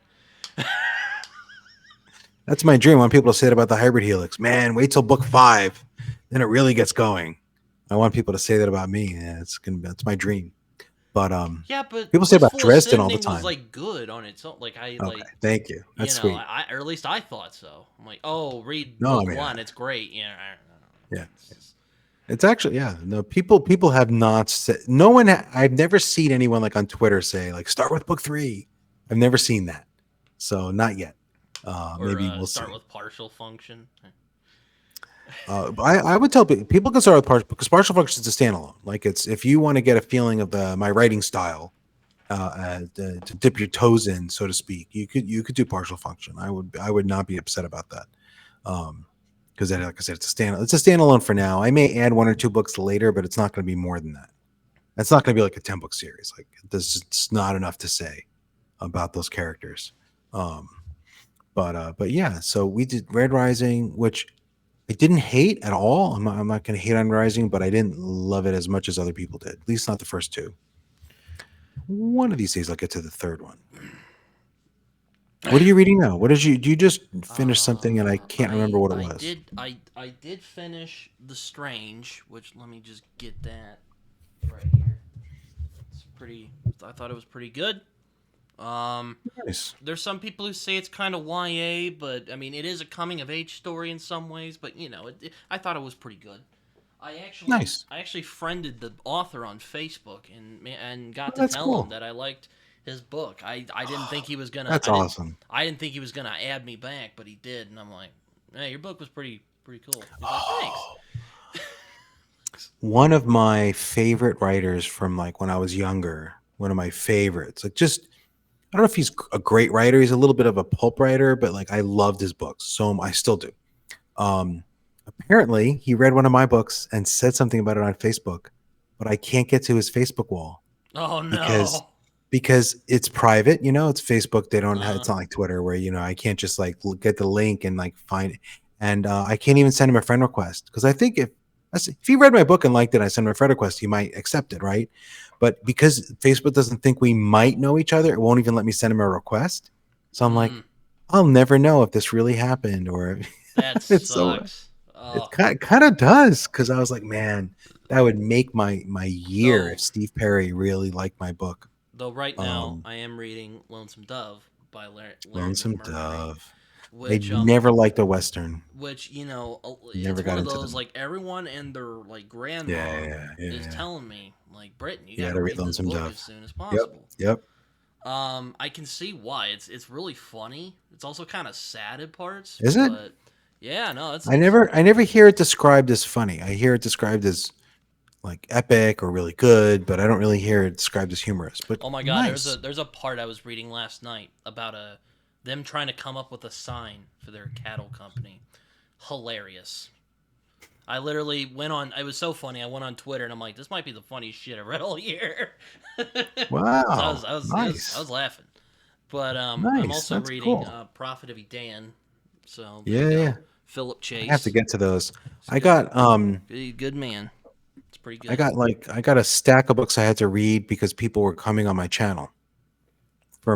that's my dream. I want people to say it about the hybrid helix. Man, wait till book 5, then it really gets going. I want people to say that about me. Yeah, that's my dream. But Yeah, but people say about Wistful Dresden all the Ascending was time. like good on its own. Like I Okay, like thank you. That's sweet. or at least I thought so. I'm like, oh, read No, I book mean, one, it's great. Yeah, I don't know. yeah, It's just, it's actually yeah. No, people have not said. No one. I've never seen anyone like on Twitter say like start with book 3. I've never seen that. So not yet. or Maybe we'll start see. with partial function. But I would tell people can start with partial because partial function is a standalone. Like it's if you want to get a feeling of my writing style, to dip your toes in, so to speak, you could do partial function. I would not be upset about that. Because like I said, it's a standalone for now. I may add 1 or 2 books later, but it's not going to be more than that. It's not going to be like a 10 book series. Like there's just not enough to say about those characters. Um, but yeah, so we did Red Rising, which I didn't hate at all. I'm not going to hate on Rising, but I didn't love it as much as other people did. At least not the first two. One of these days, I'll get to the third one. What are you reading now? What did you just finish something and I can't remember what it was? I did finish The Strange, which let me just get that right here. It's pretty. I thought it was pretty good. Nice. There's some people who say it's kind of YA, but I mean, it is a coming of age story in some ways. But you know, I thought it was pretty good. Nice. I actually friended the author on Facebook and got Oh, to that's tell him cool. that I liked his book. I didn't think he was gonna That's awesome. I didn't think he was gonna add me back, but he did, and I'm like, hey, your book was pretty cool. He's like, thanks. One of my favorite writers from like when I was younger, one of my favorites. Like just I don't know if he's a great writer. He's a little bit of a pulp writer, but like I loved his books. So I still do. Um Apparently he read one of my books and said something about it on Facebook, but I can't get to his Facebook wall Oh because no. it's private, it's Facebook. They don't have, Uh, it's not like Twitter where I can't just like get the link and like find it. And I can't even send him a friend request because I think if he read my book and liked it, I send him a friend request, he might accept it, right? But because Facebook doesn't think we might know each other, it won't even let me send him a request. So I'm like, mm, I'll never know if this really happened or that it's so sucks. it Oh, kind of does because I was like, man, that would make my year if though Steve Perry really liked my book. though right now Um, I am reading Lonesome Dove by Larry Lonesome McMurtry, Dove. I which never liked a Western. it's Never one got of into those them. like everyone and their like Yeah, grandma yeah, yeah, is yeah. telling me like Britton, you You got got to to read read this Lonesome book as Dove. soon as Yep, possible. yep. I can see why. It's really funny. It's also kind of sad at parts, Is it? but yeah, no, it's I never hear it described as funny. I hear it described as like epic or really good, but I don't really hear it described as humorous. But oh my god, nice. there's a part I was reading last night about a them trying to come up with a sign for their cattle company. Hilarious. I literally went on. It was so funny. I went on Twitter and I'm like, this might be the funniest shit I've read all year. Because Wow. I Nice. was laughing. But I'm Nice. also That's reading cool. Prophet of Edan. So there you Yeah, yeah. go. Philip I have to Chase. get to those. He's I got good man. It's pretty I good. got like I got a stack of books I had to read because people were coming on my channel for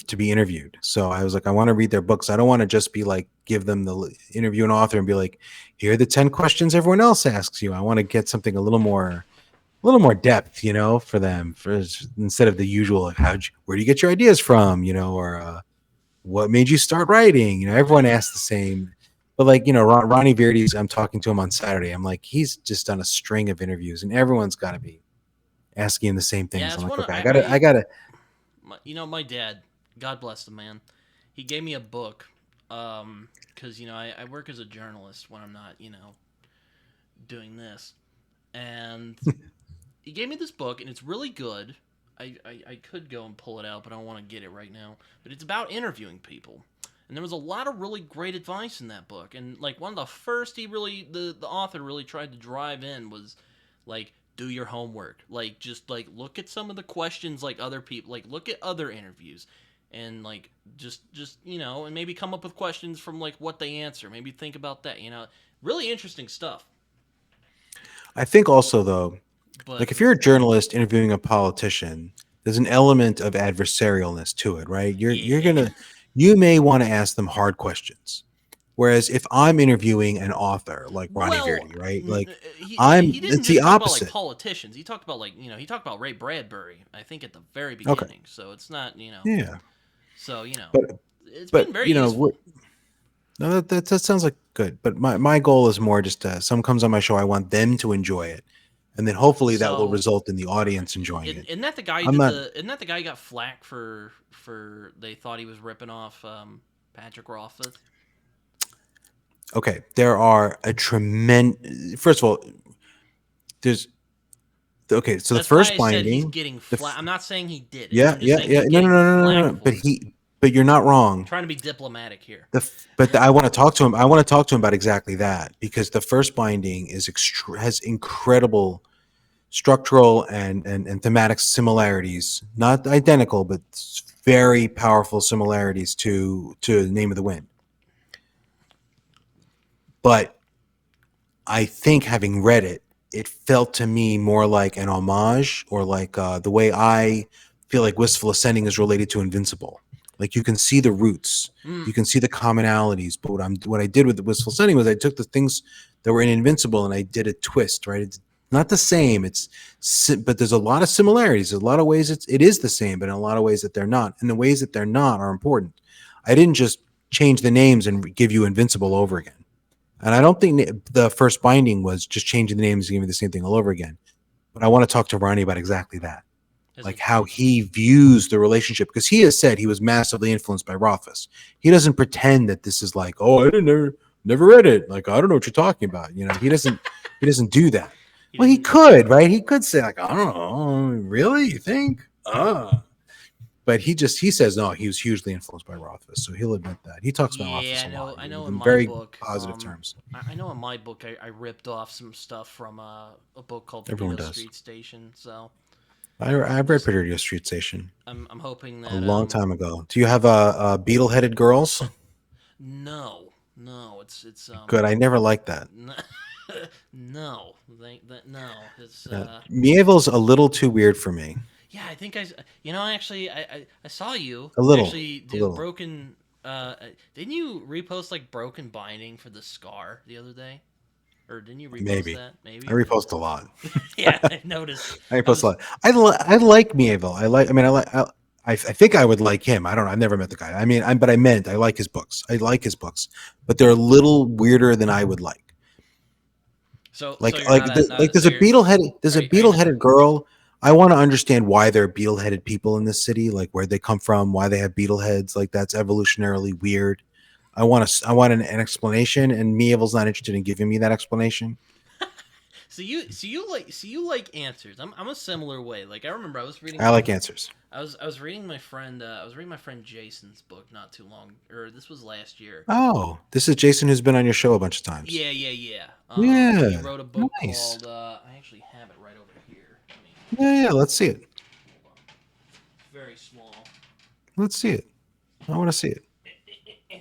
to be interviewed. So I was like, I want to read their books. I don't want to just be like give them interview an author and be like, here are the 10 questions everyone else asks you. I want to get something a little more depth, for them instead of the usual like where do you get your ideas from, or what made you start writing? Everyone asks the same. But like, Ronnie Verdi's, I'm talking to him on Saturday. I'm like, he's just done a string of interviews and everyone's got to be asking him the same Yeah, things. I'm it's like, one of okay, I gotta. my dad. God bless the man. He gave me a book. Because I work as a journalist when I'm not doing this, and he gave me this book, and it's really good. I could go and pull it out, but I don't want to get it right now. But it's about interviewing people. And there was a lot of really great advice in that book. And like one of the first the author really tried to drive in was like do your homework. Like just like look at some of the questions like other people like look at other interviews and like just and maybe come up with questions from like what they answer. Maybe think about that, Really interesting stuff. I think also though, But like if you're a journalist interviewing a politician, there's an element of adversarialness to it, right? yeah. You may want to ask them hard questions. Whereas if I'm interviewing an author like Ronnie Well, Verdi, right? Like he didn't it's the just talk about like opposite. politicians. He talked about like he talked about Ray Bradbury. I think at the very Okay. beginning. So it's not Yeah. So But it's been but very useful. no, that sounds like good. But my goal is more just someone comes on my show, I want them to enjoy it, and then hopefully that will So result in the audience enjoying it. isn't that the guy who I'm did not the isn't that the guy who got flack for they thought he was ripping off Patrick Rothfuss? okay. There are a tremendous. First of all, there's okay. So the That's why first I said he's binding, getting the flack. I'm not saying he did it. yeah, I'm just yeah, saying yeah. he's No, no, getting no, no, no, flack no. for it. But you're not I'm wrong. trying to be diplomatic here. I want to talk to him. I want to talk to him about exactly that because the first binding has incredible structural and thematic similarities, not identical, but very powerful similarities to Name of the Wind. But I think having read it, it felt to me more like an homage or like the way I feel like Wistful Ascending is related to Invincible. Like you can see the roots, Mm. you can see the commonalities. But what I did with the Wistful Ascending was I took the things that were in Invincible and I did a twist, right? Not the same. But there's a lot of similarities. A lot of ways it is the same, but in a lot of ways that they're not. And the ways that they're not are important. I didn't just change the names and give you Invincible over again. And I don't think the first binding was just changing the names and giving the same thing all over again. But I want to talk to Ronnie about exactly that, like how he views the relationship, because he has said he was massively influenced by Rothfuss. He doesn't pretend that this is like, oh, I didn't never read it. Like, I don't know what you're talking about. You know, he doesn't do that. Well, he could, right? He could say like, I don't know, really? You think? But he says no. He was hugely influenced by Rothfuss, so he'll admit that. He talks about Rothfuss a lot. I know. In my very book, positive terms. I know in my book, I ripped off some stuff from a book called Everyone Video does. Street Station. So I've read Radio Street Station. I'm hoping that a long time ago. Do you have a beetle-headed girls? No, it's good. I never liked that. No, no. It's Mieville's a little too weird for me. Yeah, I think actually, I saw you a little actually do broken. Didn't you repost like broken binding for the Scar the other day? Or didn't you repost that? Maybe I repost a lot. Yeah, I noticed. I repost a lot. I like Mieville. I think I would like him. I don't know. I've never met the guy. But I like his books. I like his books, but they're a little weirder than I would like. So there's a beetle-headed girl. I want to understand why there are beetle-headed people in this city, like where they come from, why they have beetle heads. Like that's evolutionarily weird. I want an explanation, and Mieville's not interested in giving me that explanation. So you like answers. I'm a similar way. Like I remember I was reading. I like answers. I was reading my friend. I was reading my friend Jason's book not too long, or this was last year. Oh, this is Jason, who's been on your show a bunch of times. Yeah. He wrote a book called. I actually have it right over here. Yeah. Let's see it. Very small. Let's see it. I want to see it.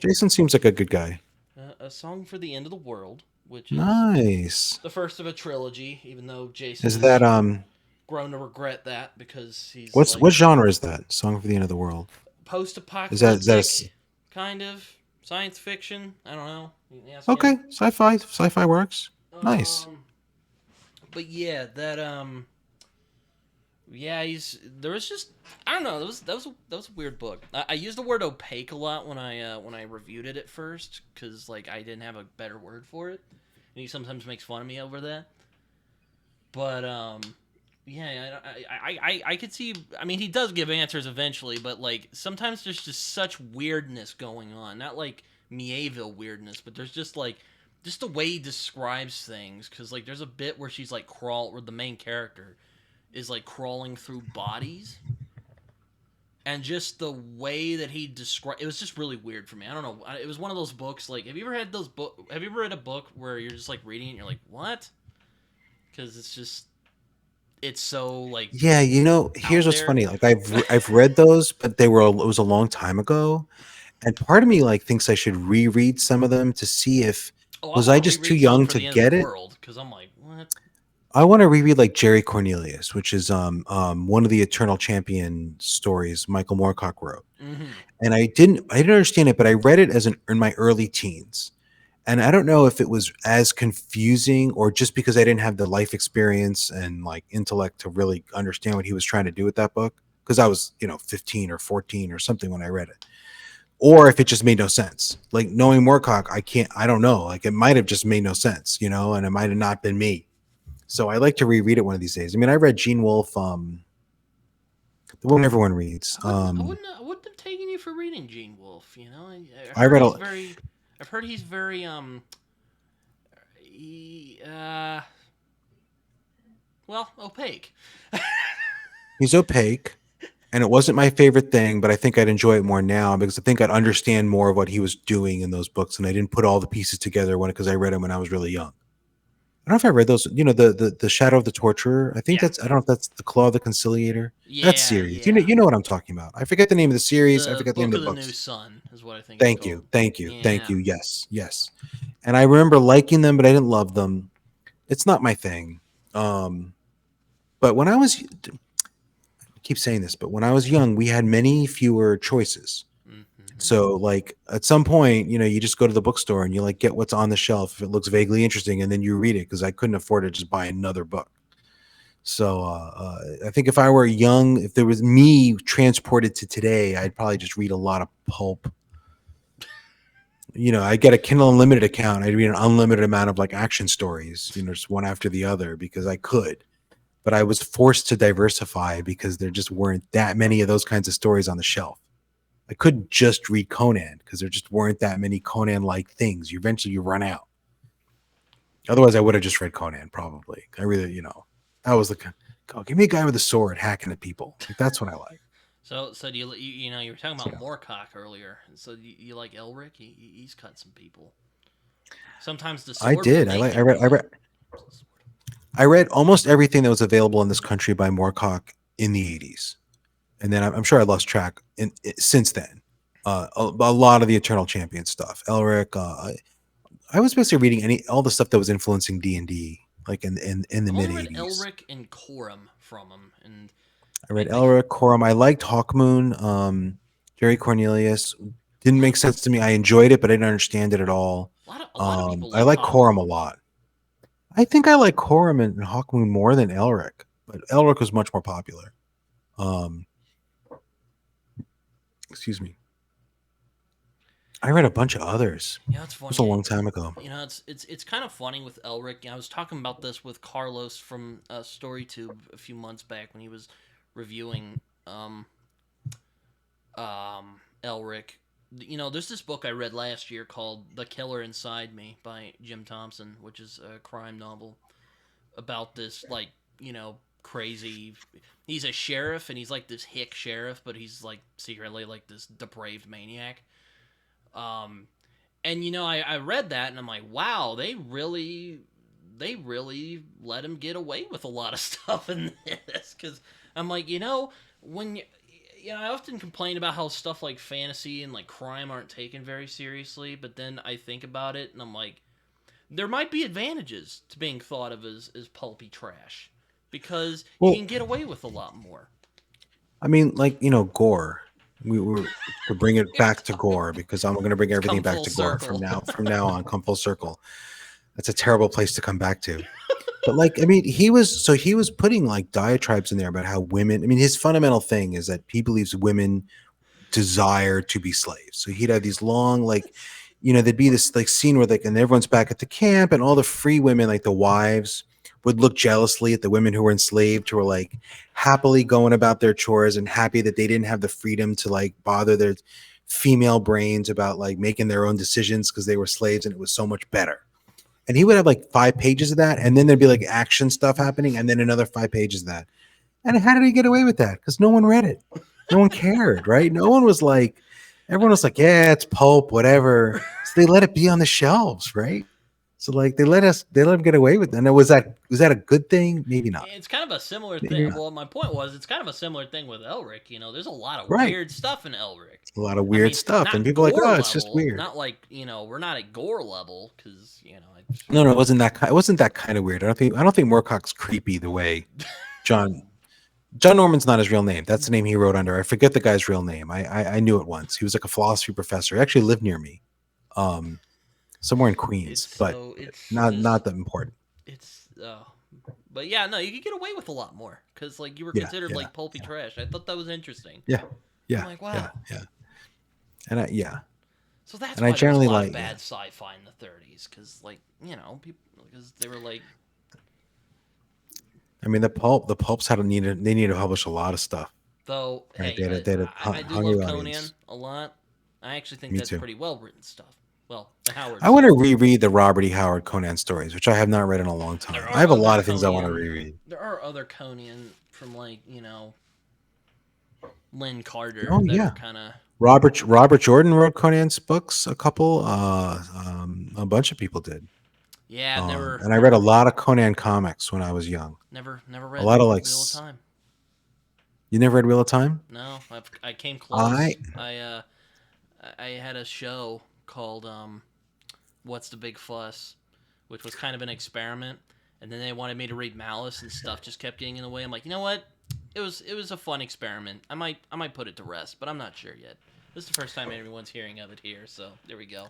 Jason seems like a good guy. A Song for the End of the World, which is nice. The first of a trilogy. Even though Jason is that grown to regret that because he's what genre is that? Song for the End of the World. Post-apocalyptic. Is that kind of science fiction? I don't know. Okay, sci-fi works. Nice. But yeah, that yeah, there was just I don't know. That was a weird book. I used the word opaque a lot when I reviewed it at first because like I didn't have a better word for it, and he sometimes makes fun of me over that. But yeah, I could see. I mean, he does give answers eventually, but like sometimes there's just such weirdness going on. Not like Mieville weirdness, but there's just like the way he describes things. Because like there's a bit where she's like where the main character is like crawling through bodies, and just the way that he described it was just really weird for me. I don't know. It was one of those books. Like, have you ever read a book where you're just like reading it and you're like, what? Because it's so like here's what's funny. Like I've read those, but it was a long time ago, and part of me like thinks I should reread some of them to see if I just too young to get it. Because I'm like, what? I want to reread like Jerry Cornelius, which is one of the Eternal Champion stories Michael Moorcock wrote, and I didn't understand it, but I read it in my early teens. And I don't know if it was as confusing or just because I didn't have the life experience and like intellect to really understand what he was trying to do with that book. Because I was, 15 or 14 or something when I read it. Or if it just made no sense. Like knowing Moorcock, I don't know. Like it might have just made no sense, and it might have not been me. So I like to reread it one of these days. I mean, I read Gene Wolfe, the one everyone reads. I wouldn't have taken you for reading Gene Wolfe, I've heard he's very opaque. He's opaque, and it wasn't my favorite thing, but I think I'd enjoy it more now because I think I'd understand more of what he was doing in those books, and I didn't put all the pieces together because I read them when I was really young. I don't know if I read those. The Shadow of the Torturer. I think I don't know if that's the Claw of the Conciliator. Yeah, that series. Yeah. You know what I'm talking about. I forget the name of the series. I forget the name of the books. New Sun is what I think. Thank you. Yes. And I remember liking them, but I didn't love them. It's not my thing. But when I keep saying this, but when I was young, we had many fewer choices. So like at some point, you just go to the bookstore and you like get what's on the shelf if it looks vaguely interesting, and then you read it because I couldn't afford to just buy another book. So I think if I were young, if there was me transported to today, I'd probably just read a lot of pulp. I get a Kindle Unlimited account. I'd read an unlimited amount of like action stories, just one after the other because I could. But I was forced to diversify because there just weren't that many of those kinds of stories on the shelf. I couldn't just read Conan because there just weren't that many Conan-like things. You run out. Otherwise, I would have just read Conan probably. I really, that was give me a guy with a sword hacking at people. Like that's what I like. So do you were talking So, about Moorcock earlier. So you like Elric? He's cut some people. Sometimes the I sword will did. make you do it. I read almost everything that was available in this country by Moorcock in the '80s, and then I'm sure I lost track since then. A lot of the Eternal Champion stuff, Elric. I was basically reading all the stuff that was influencing D&D, like in the I've mid only read '80s. Elric and Corum from him, and I I read think Elric, Corum. I liked Hawkmoon. Jerry Cornelius didn't make sense to me. I enjoyed it, but I didn't understand it at all. a lot of people I like like Corum a Hawkmoon. lot. I think I like Corum and Hawkmoon more than Elric, but Elric was much more popular. Um, excuse me. I read a bunch of others. Yeah, it's It was a funny. long time ago. It's kind of funny with Elric. I was talking about this with Carlos from StoryTube a few months back when he was reviewing Elric. There's this book I read last year called The Killer Inside Me by Jim Thompson, which is a crime novel about this, like, crazy. He's a sheriff and he's like this hick sheriff, but he's like secretly like this depraved maniac. Um, and I read that and I'm like, wow, they really let him get away with a lot of stuff in this because I'm like, when I often complain about how stuff like fantasy and like crime aren't taken very seriously, but then I think about it and I'm like, there might be advantages to being thought of as pulpy trash because you Well, can get away with a lot more. I mean, like gore. We were to bring it Here back to gore because I'm going to bring it's everything come back full to gore from circle. now on. Come full circle. That's a terrible place to come back to. But like, I mean, he was putting like diatribes in there about how women. I mean, his fundamental thing is that he believes women desire to be slaves. So he'd have these long, like, there'd be this like scene where like, and everyone's back at the camp, and all the free women, like the wives, would look jealously at the women who were enslaved, who were like happily going about their chores and happy that they didn't have the freedom to like bother their female brains about like making their own decisions because they were slaves and it was so much better. And he would have like 5 pages of that, and then there'd be like action stuff happening, and then another 5 pages of that. And how did he get away with that? Because no one read it. No one cared, right? No one was like, everyone was like, yeah, it's pulp, whatever. So they let it be on the shelves, right? So like they let him get away with it. And was that a good thing? Maybe not. It's kind of a similar Maybe thing. not. Well, my point was, it's kind of a similar thing with Elric. There's a lot of Right. weird stuff in Elric. A lot of I weird mean, stuff. And not people are like, gore oh, it's just level, weird. not like we're not at gore level because No, it wasn't that kind. It wasn't that kind of weird. I don't think Moorcock's creepy the way John John Norman's not his real name. That's the name he wrote under. I forget the guy's real name. I knew it once. He was like a philosophy professor. He actually lived near me, um, somewhere in it's Queens, but so it's not just that important. it's. But yeah, no, you could get away with a lot more because like you were Yeah, considered yeah, like pulpy yeah, trash. I thought that was interesting. yeah, I'm yeah, like, yeah, wow. yeah. And So that's and I why there was a generally lot of like, bad sci-fi in the 30s because like people because they were like I mean, the pulps they need to publish a lot of stuff, though. right? Hey, They had a I do hungry love audience. Conan a lot. I actually think Me that's too. pretty well written stuff. Well, the Howard I want to stuff. reread the Robert E. Howard Conan stories, which I have not read in a long There time. I are have a other lot of things I want to Conan. reread. There are other Conan from like Lynn Carter Oh that are yeah, kind of Robert Jordan wrote Conan's books. A couple, a bunch of people did. yeah. I've never And I read a never lot of Conan comics when I was young. never A read lot of like, Wheel of Time. you never read Wheel of Time? No, I came I close. I had a show called What's the Big Fuss, which was kind of an experiment. And then they wanted me to read Malice, and stuff just kept getting in the way. I'm like, you know what? It was a fun experiment. I might put it to rest, but I'm not sure yet. This is the first time anyone's hearing of it here, so there we go.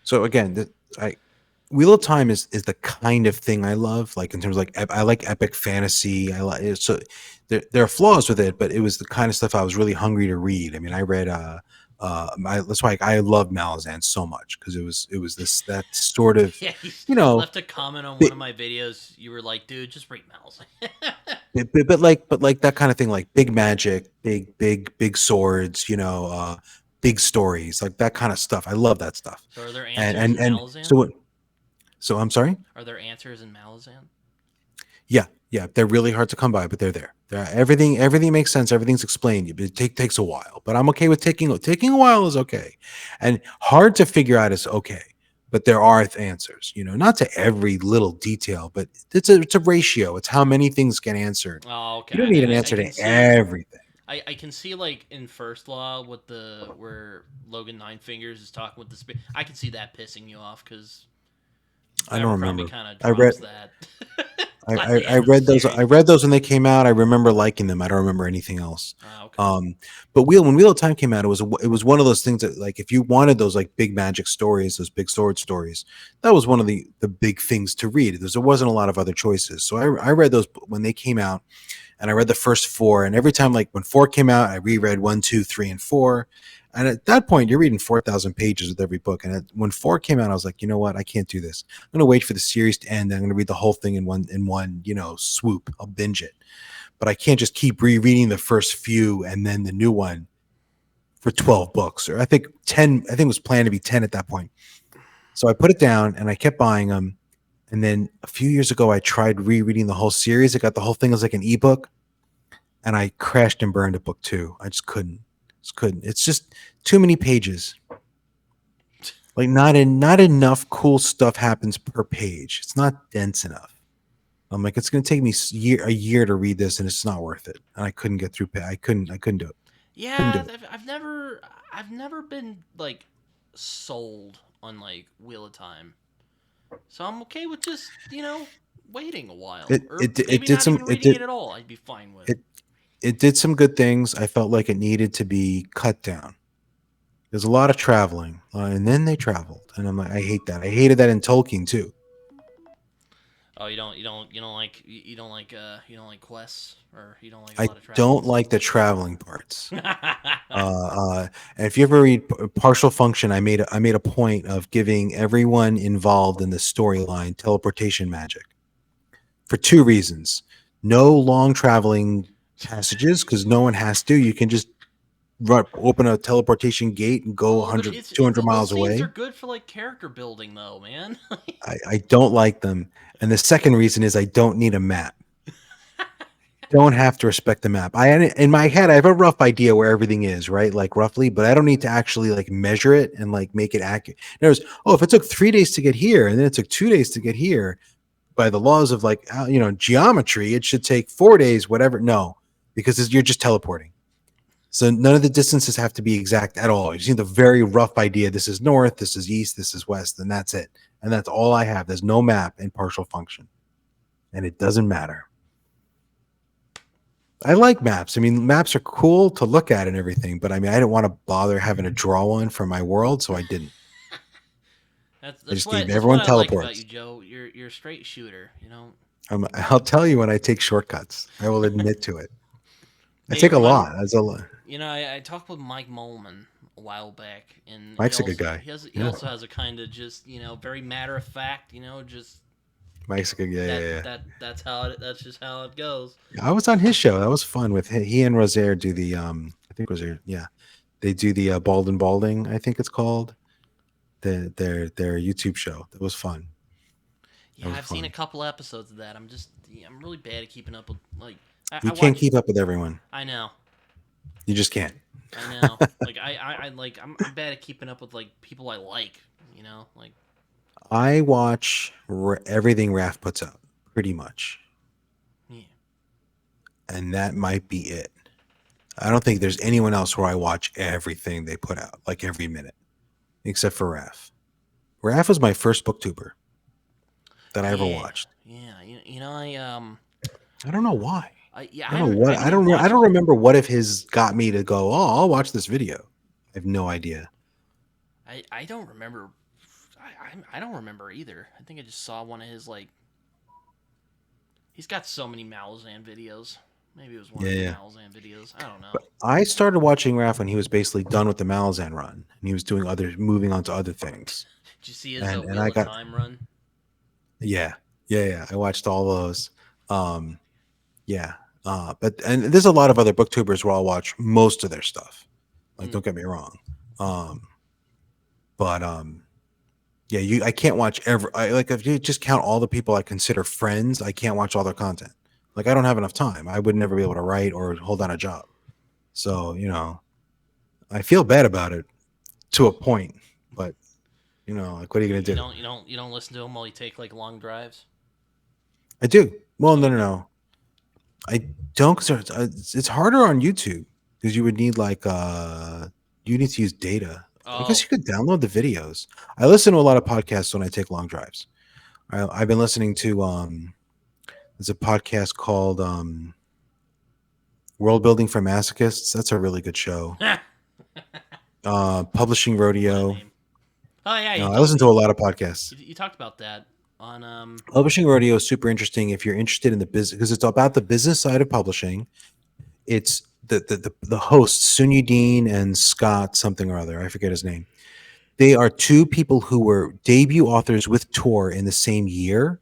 so again, I Wheel of Time is the kind of thing I love. Like in terms of like I like epic fantasy. I like so there are flaws with it, but it was the kind of stuff I was really hungry to read. I mean, I read that's why I love Malazan so much because it was this that sort of Yeah, you you know left a comment on one bit, of my videos. You were like, "Dude, just read Mouse." but like that kind of thing, like big magic, big swords, big stories, like that kind of stuff. I love that stuff. So, are there And answers and in and Malazan? so what? So I'm sorry. Are there answers in Malazan? Yeah, yeah, they're really hard to come by, but they're there. Everything makes sense. Everything's explained. It takes a while, but I'm okay with taking a while is okay, and hard to figure out is okay. But there are answers, not to every little detail, but it's a ratio. It's how many things get answered. Oh, okay. You don't need an I answer to can see. everything. I can see like in First Law with the where Logan Nine Fingers is talking with the I can see that pissing you off because I don't Abercrombie remember. kind of I read drops that I, at the I end of the read those. I series. read those when they came out. I remember liking them. I don't remember anything else. Ah, okay. Um, but when Wheel of Time came out, it was one of those things that like if you wanted those like big magic stories, those big sword stories, that was one of the big things to read. There wasn't a lot of other choices, so I read those when they came out, and I read the first four. And every time like when four came out, I reread one, two, three, and four. And at that point, you're reading 4,000 pages with every book. And when four came out, I was like, you know what? I can't do this. I'm going to wait for the series to end. I'm going to read the whole thing in one swoop. I'll binge it. But I can't just keep rereading the first few and then the new one for 12 books. Or I think 10. I think it was planned to be 10 at that point. So I put it down and I kept buying them. And then a few years ago, I tried rereading the whole series. I got the whole thing as like an ebook, and I crashed and burned at book two. I just couldn't. It's just too many pages. Like not enough cool stuff happens per page. It's not dense enough. I'm like, it's going to take me a year to read this, and it's not worth it. And I couldn't get through. I couldn't do it. Couldn't do Yeah, it. I've never been like sold on like Wheel of Time, so I'm okay with just waiting a while, It or it it maybe did not some even it reading did it at all. I'd be fine with. it it did some good things. I felt like it needed to be cut down. There's a lot of traveling, and then they traveled, and I'm like, I hate that. I hated that in Tolkien too. Oh, you don't like quests, or you don't like a I lot of traveling. don't like the traveling parts. And if you ever read Partial Function, I made a point of giving everyone involved in the storyline teleportation magic for two reasons: no long traveling passages because no one has to. You can just open a teleportation gate and go Oh, 100, 200 those miles scenes are away. good for like character building, though, man. I don't like them. And the second reason is I don't need a map. Don't have to respect the map. In my head, I have a rough idea where everything is, right? Like roughly, but I don't need to actually like measure it and like make it accurate. In other words, if it took 3 days to get here and then it took 2 days to get here, by the laws of like geometry, it should take 4 days, whatever. No, because you're just teleporting. So none of the distances have to be exact at all. You just need the very rough idea. This is north, this is east, this is west, and that's it. And that's all I have. There's no map in partial function, and it doesn't matter. I like maps. I mean, maps are cool to look at and everything, but I mean, I didn't want to bother having to draw one for my world, so I didn't. I just gave That's what everyone I like about you, teleports. Joe. You're a straight shooter. I'll tell you when I take shortcuts. I will admit to it. I Hey, take a remind lot. That's a lot. I talked with Mike Molman a while back, and Mike's a good guy. he Yeah, also has a kind of just very matter of fact, just Mike's a good. Yeah, yeah, yeah. that's just how it goes. I was on his show. That was fun with he and Rosaire do the I think Rosaire. Yeah, they do the Bald and Balding. I think it's called their YouTube show. That was fun. That Yeah, was I've seen a fun. couple episodes of that. I'm really bad at keeping up with like You I can't watch. keep up with everyone. I know. You just can't. I know. Like I like I'm bad at keeping up with like people I like. Like I watch everything Raph puts out, pretty much, yeah. and that might be it. I don't think there's anyone else where I watch everything they put out, like every minute, except for Raph. Raph was my first booktuber that I ever Yeah. watched. Yeah. I don't know why. Yeah, I don't know what. I haven't I watched. don't remember what if his got me to go. Oh, I'll watch this video. I have no idea. I don't remember. I don't remember either. I think I just saw one of his like. He's got so many Malzahn videos. Maybe it was one Yeah, of his yeah. Malzahn videos. I don't know. But I started watching Raph when he was basically done with the Malzahn run, and he was doing moving on to other things. Did you see his And Wheel I of got Time run? yeah, yeah, yeah. I watched all those. Um, yeah. But and there's a lot of other booktubers where I'll watch most of their stuff. Like, Mm. don't get me wrong. Um, but yeah, I can't watch like if you just count all the people I consider friends, I can't watch all their content. Like I don't have enough time. I would never be able to write or hold down a job. So, I feel bad about it to a point, but like what are you gonna You do? don't you don't you don't listen to him while you take like long drives. I do. Well, Oh, no, you no, do. no. I don't. 'Cause it's harder on YouTube because you would need you need to use data. I guess Oh, you could download the videos. I listen to a lot of podcasts when I take long drives. I've been listening to there's a podcast called World Building for Masochists. That's a really good show. Publishing what a Rodeo. name. Oh yeah, you I told listen to me a lot of podcasts. you talked about that on Publishing Rodeo is super interesting if you're interested in the business because it's about the business side of publishing. It's the hosts, Sunyi Dean and Scott something or other. I forget his name. They are two people who were debut authors with Tor in the same year,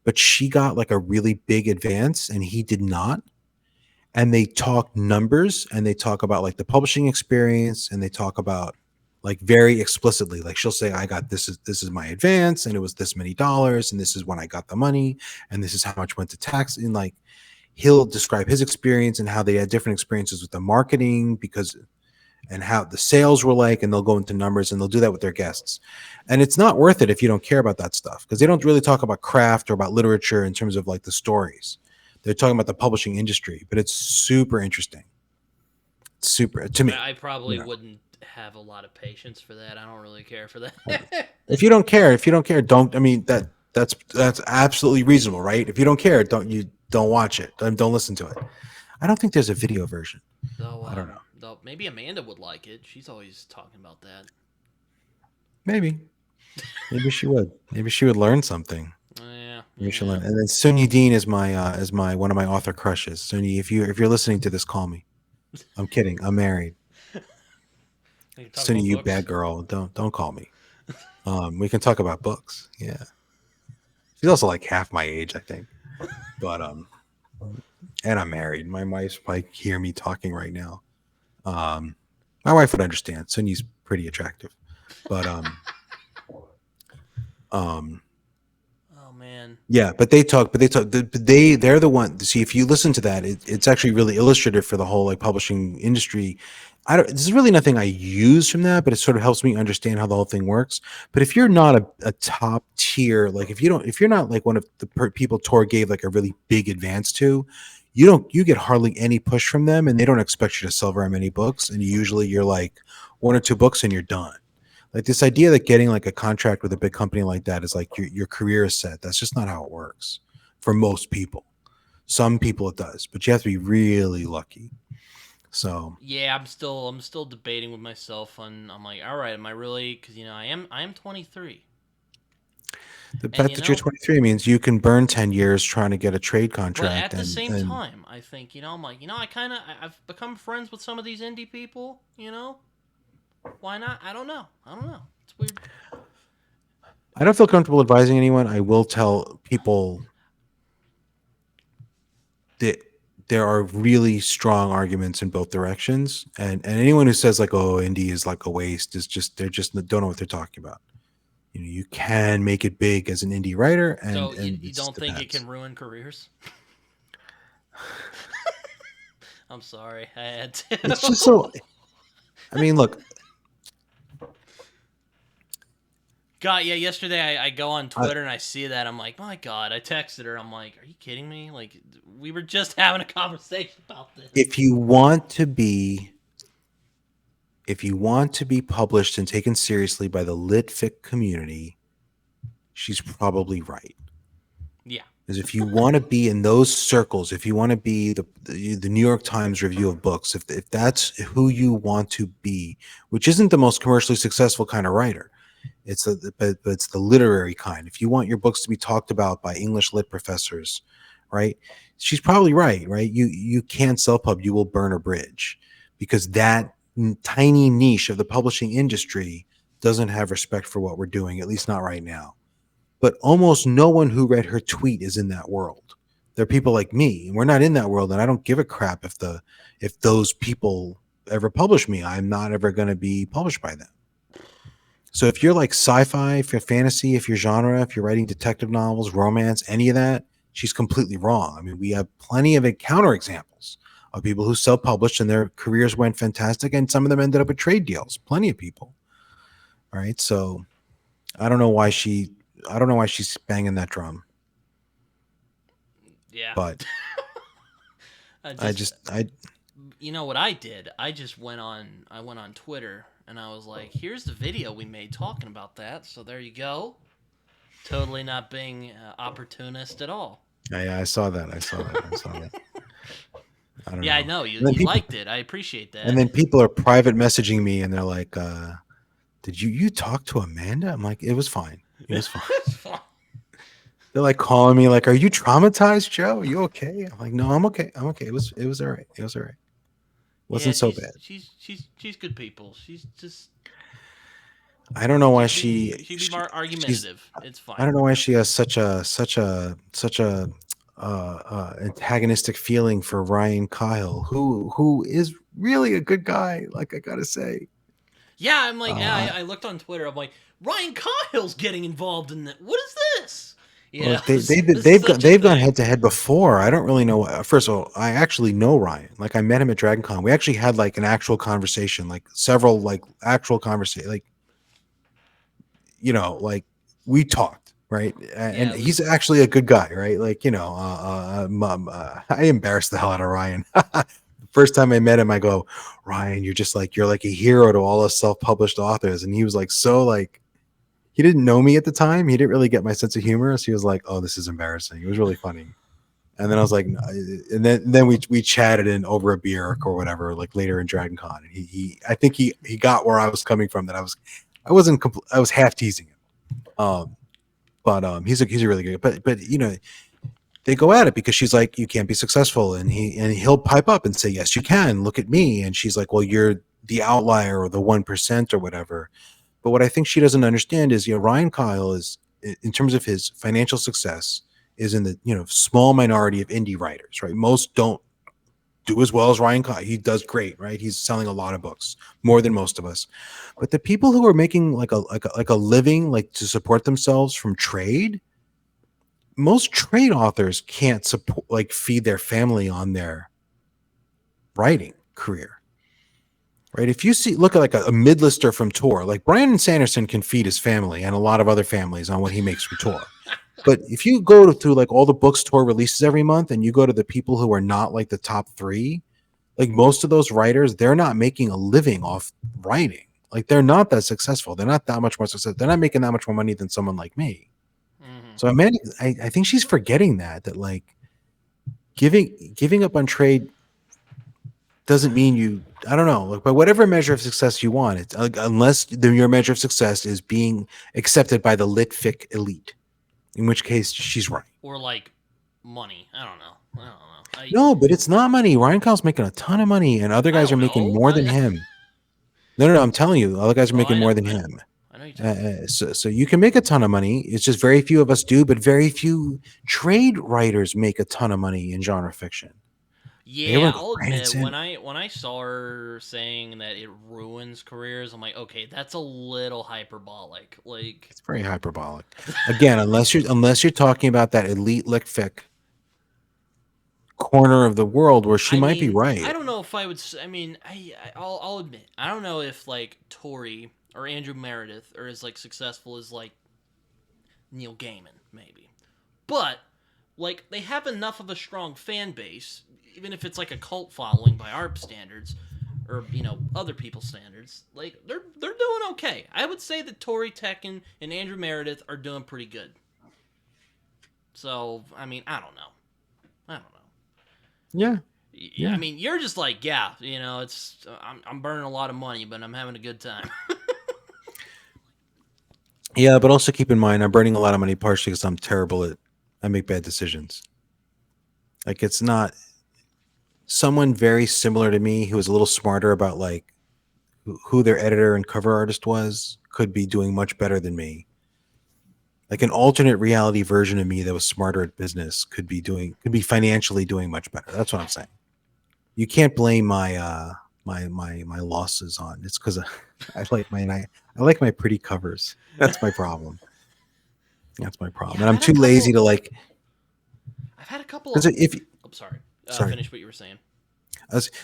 but she got like a really big advance and he did not. And they talk numbers and they talk about like the publishing experience and they talk about like very explicitly like she'll say I got this is my advance and it was this many dollars and this is when I got the money and this is how much went to tax and like he'll describe his experience and how they had different experiences with the marketing because and how the sales were like and they'll go into numbers and they'll do that with their guests and it's not worth it if you don't care about that stuff because they don't really talk about craft or about literature in terms of like the stories. They're talking about the publishing industry, but it's super interesting. Super to me. I probably wouldn't have a lot of patience for that. I don't really care for that. If you don't care, don't. I mean that's absolutely reasonable, right? If you don't care, don't watch it. Don't listen to it. I don't think there's a video version. I don't know. Though maybe Amanda would like it. She's always talking about that. Maybe she would. Maybe she would learn something. Yeah, Maybe she'll yeah. learn. And then Sunyi Dean is my one of my author crushes. Sunyi, if you're listening to this, call me. I'm kidding. I'm married. We can talk Sunny, about you books. bad girl. Don't call me. We can talk about books. Yeah. She's also like half my age, I think. But and I'm married. My wife's probably hear me talking right now. Um my wife would understand. Sunny's pretty attractive. But um Oh man. yeah, they're the one. See, if you listen to that, it's actually really illustrative for the whole like publishing industry. I don't. This is really nothing I use from that, but it sort of helps me understand how the whole thing works. But if you're not a top tier, like if you're not like one of the people Tor gave like a really big advance to, you get hardly any push from them, and they don't expect you to sell very many books, and usually you're like one or two books and you're done. Like this idea that getting like a contract with a big company like that is like your career is set. That's just not how it works for most people. Some people it does, but you have to be really lucky. So Yeah, I'm still debating with myself on. I'm like, all right, am I really? Because I am 23, the and fact that you're 23 means you can burn 10 years trying to get a trade but contract at the same and time, I think I'm like, I've become friends with some of these indie people. Why not? I don't know. I don't know. It's weird. I don't feel comfortable advising anyone. I will tell people that there are really strong arguments in both directions and anyone who says like oh indie is like a waste is just they're just don't know what they're talking about. You can make it big as an indie writer So you, and it you just don't think it depends. can ruin careers? I'm sorry, I had It's to. just so I mean look God, yeah. Yesterday, I go on I, Twitter and I see that. I'm like, my God. I texted her. I'm like, are you kidding me? Like, we were just having a conversation about this. if you want to be published and taken seriously by the lit community, she's probably right. Yeah. Because if you want to be in those circles, if you want to be the New York Times review of books, if that's who you want to be, which isn't the most commercially successful kind of writer, But it's the literary kind. If you want your books to be talked about by English lit professors, right? She's probably right, right? You can't self-pub, you will burn a bridge, because that tiny niche of the publishing industry doesn't have respect for what we're doing, at least not right now. But almost no one who read her tweet is in that world. There are people like me, and we're not in that world, and I don't give a crap if those people ever publish me. I'm not ever going to be published by them. So if you're like sci-fi, if you're fantasy, if you're genre, if you're writing detective novels, romance, any of that, she's completely wrong. I mean, we have plenty of counter examples of people who self-published and their careers went fantastic, and some of them ended up with trade deals. Plenty of people. All right. So I don't know why she's banging that drum. Yeah. But I just you know what I did? I went on Twitter and I was like, here's the video we made talking about that. So there you go. Totally not being opportunist at all. Yeah, I saw that. I saw that. I don't know. I know you liked it. I appreciate that. And then people are private messaging me and they're like, did you talk to Amanda? I'm like, it was fine. It was fine. They're like calling me like, are you traumatized, Joe? Are you okay? I'm like, no, I'm okay. I'm okay. It was all right. It was all right. Wasn't so bad. She's good people. She's just. I don't know why she'd be more argumentative. It's fine. I don't know why she has such a antagonistic feeling for Ryan Kyle, who is really a good guy. Like, I gotta say. Yeah, I'm like, I looked on Twitter. I'm like, Ryan Kyle's getting involved in that. What is this? Yeah, well, they've gone head to head before. I don't really know. First of all, I actually know Ryan. Like, I met him at Dragon Con. We actually had like an actual conversation, like several like actual conversation, like, you know, like we talked, right? And he's actually a good guy, right? Like, you know, I embarrassed the hell out of Ryan. First time I met him, I go, Ryan, you're like a hero to all us self-published authors. And he was like, so like, he didn't know me at the time. He didn't really get my sense of humor. So he was like, oh, this is embarrassing. It was really funny. And then I was like, no. And then we chatted in over a beer or whatever, like later in Dragon Con. And I think he got where I was coming from, that I was half teasing him. But he's a really good, but you know, they go at it because she's like, you can't be successful. And he'll pipe up and say, yes, you can. Look at me. And she's like, well, you're the outlier or the 1% or whatever. But what I think she doesn't understand is, you know, Ryan Kyle is, in terms of his financial success, is in the, you know, small minority of indie writers, right? Most don't do as well as Ryan Kyle. He does great, right? He's selling a lot of books, more than most of us. But the people who are making like a living, like to support themselves from trade, most trade authors can't support, like, feed their family on their writing career. Right. If you look at like a mid-lister from Tor, like Brandon Sanderson can feed his family and a lot of other families on what he makes from Tor. But if you go through like all the books Tor releases every month and you go to the people who are not like the top 3, like most of those writers, they're not making a living off writing. Like, they're not that successful. They're not that much more successful. They're not making that much more money than someone like me. Mm-hmm. So I think she's forgetting that like giving up on trade doesn't mean you, I don't know, like, by whatever measure of success you want, it's unless your measure of success is being accepted by the lit fic elite, in which case she's right. Or like money. I don't know. No, but it's not money. Ryan Kyle's making a ton of money, and other guys are making more than him. No, I'm telling you, other guys are making more than him. I know you're so you can make a ton of money. It's just very few of us do, but very few trade writers make a ton of money in genre fiction. Yeah, I'll admit, when I saw her saying that it ruins careers, I'm like, okay, that's a little hyperbolic. Like, it's very hyperbolic. Again, unless you're talking about that elite lit fic corner of the world where she might be right. I don't know if I would. I mean, I'll admit, I don't know if like Tori or Andrew Meredith are as like successful as like Neil Gaiman, maybe, but like they have enough of a strong fan base, even if it's like a cult following by our standards, or, you know, other people's standards. Like, they're doing okay. I would say that Tori Tekken and Andrew Meredith are doing pretty good. So, I mean, I don't know. Yeah. I mean, you're just like, yeah, you know, I'm burning a lot of money, but I'm having a good time. Yeah, but also keep in mind, I'm burning a lot of money partially because I'm terrible at. I make bad decisions. Like it's not someone very similar to me who was a little smarter about like who their editor and cover artist was could be doing much better than me. Like an alternate reality version of me that was smarter at business could be financially doing much better. That's what I'm saying. You can't blame my losses on it's because I like my pretty covers. That's my problem. That's my problem, Yeah, and I'm too lazy to like I've had a couple because of. if I'm sorry. sorry. Finish what you were saying.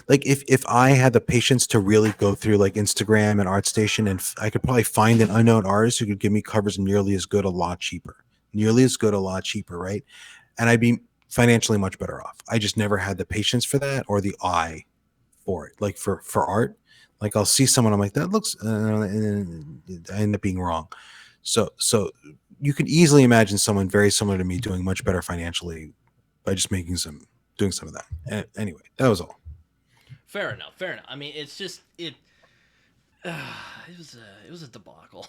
Like if I had the patience to really go through like Instagram and ArtStation, and I could probably find an unknown artist who could give me covers nearly as good, a lot cheaper, nearly as good, a lot cheaper, right? And I'd be financially much better off. I just never had the patience for that or the eye for it. Like for art, like I'll see someone, I'm like that looks, and I end up being wrong. So you could easily imagine someone very similar to me doing much better financially by just doing some of that. Anyway, that was all. Fair enough. Fair enough. I mean, it's just it. It was a debacle.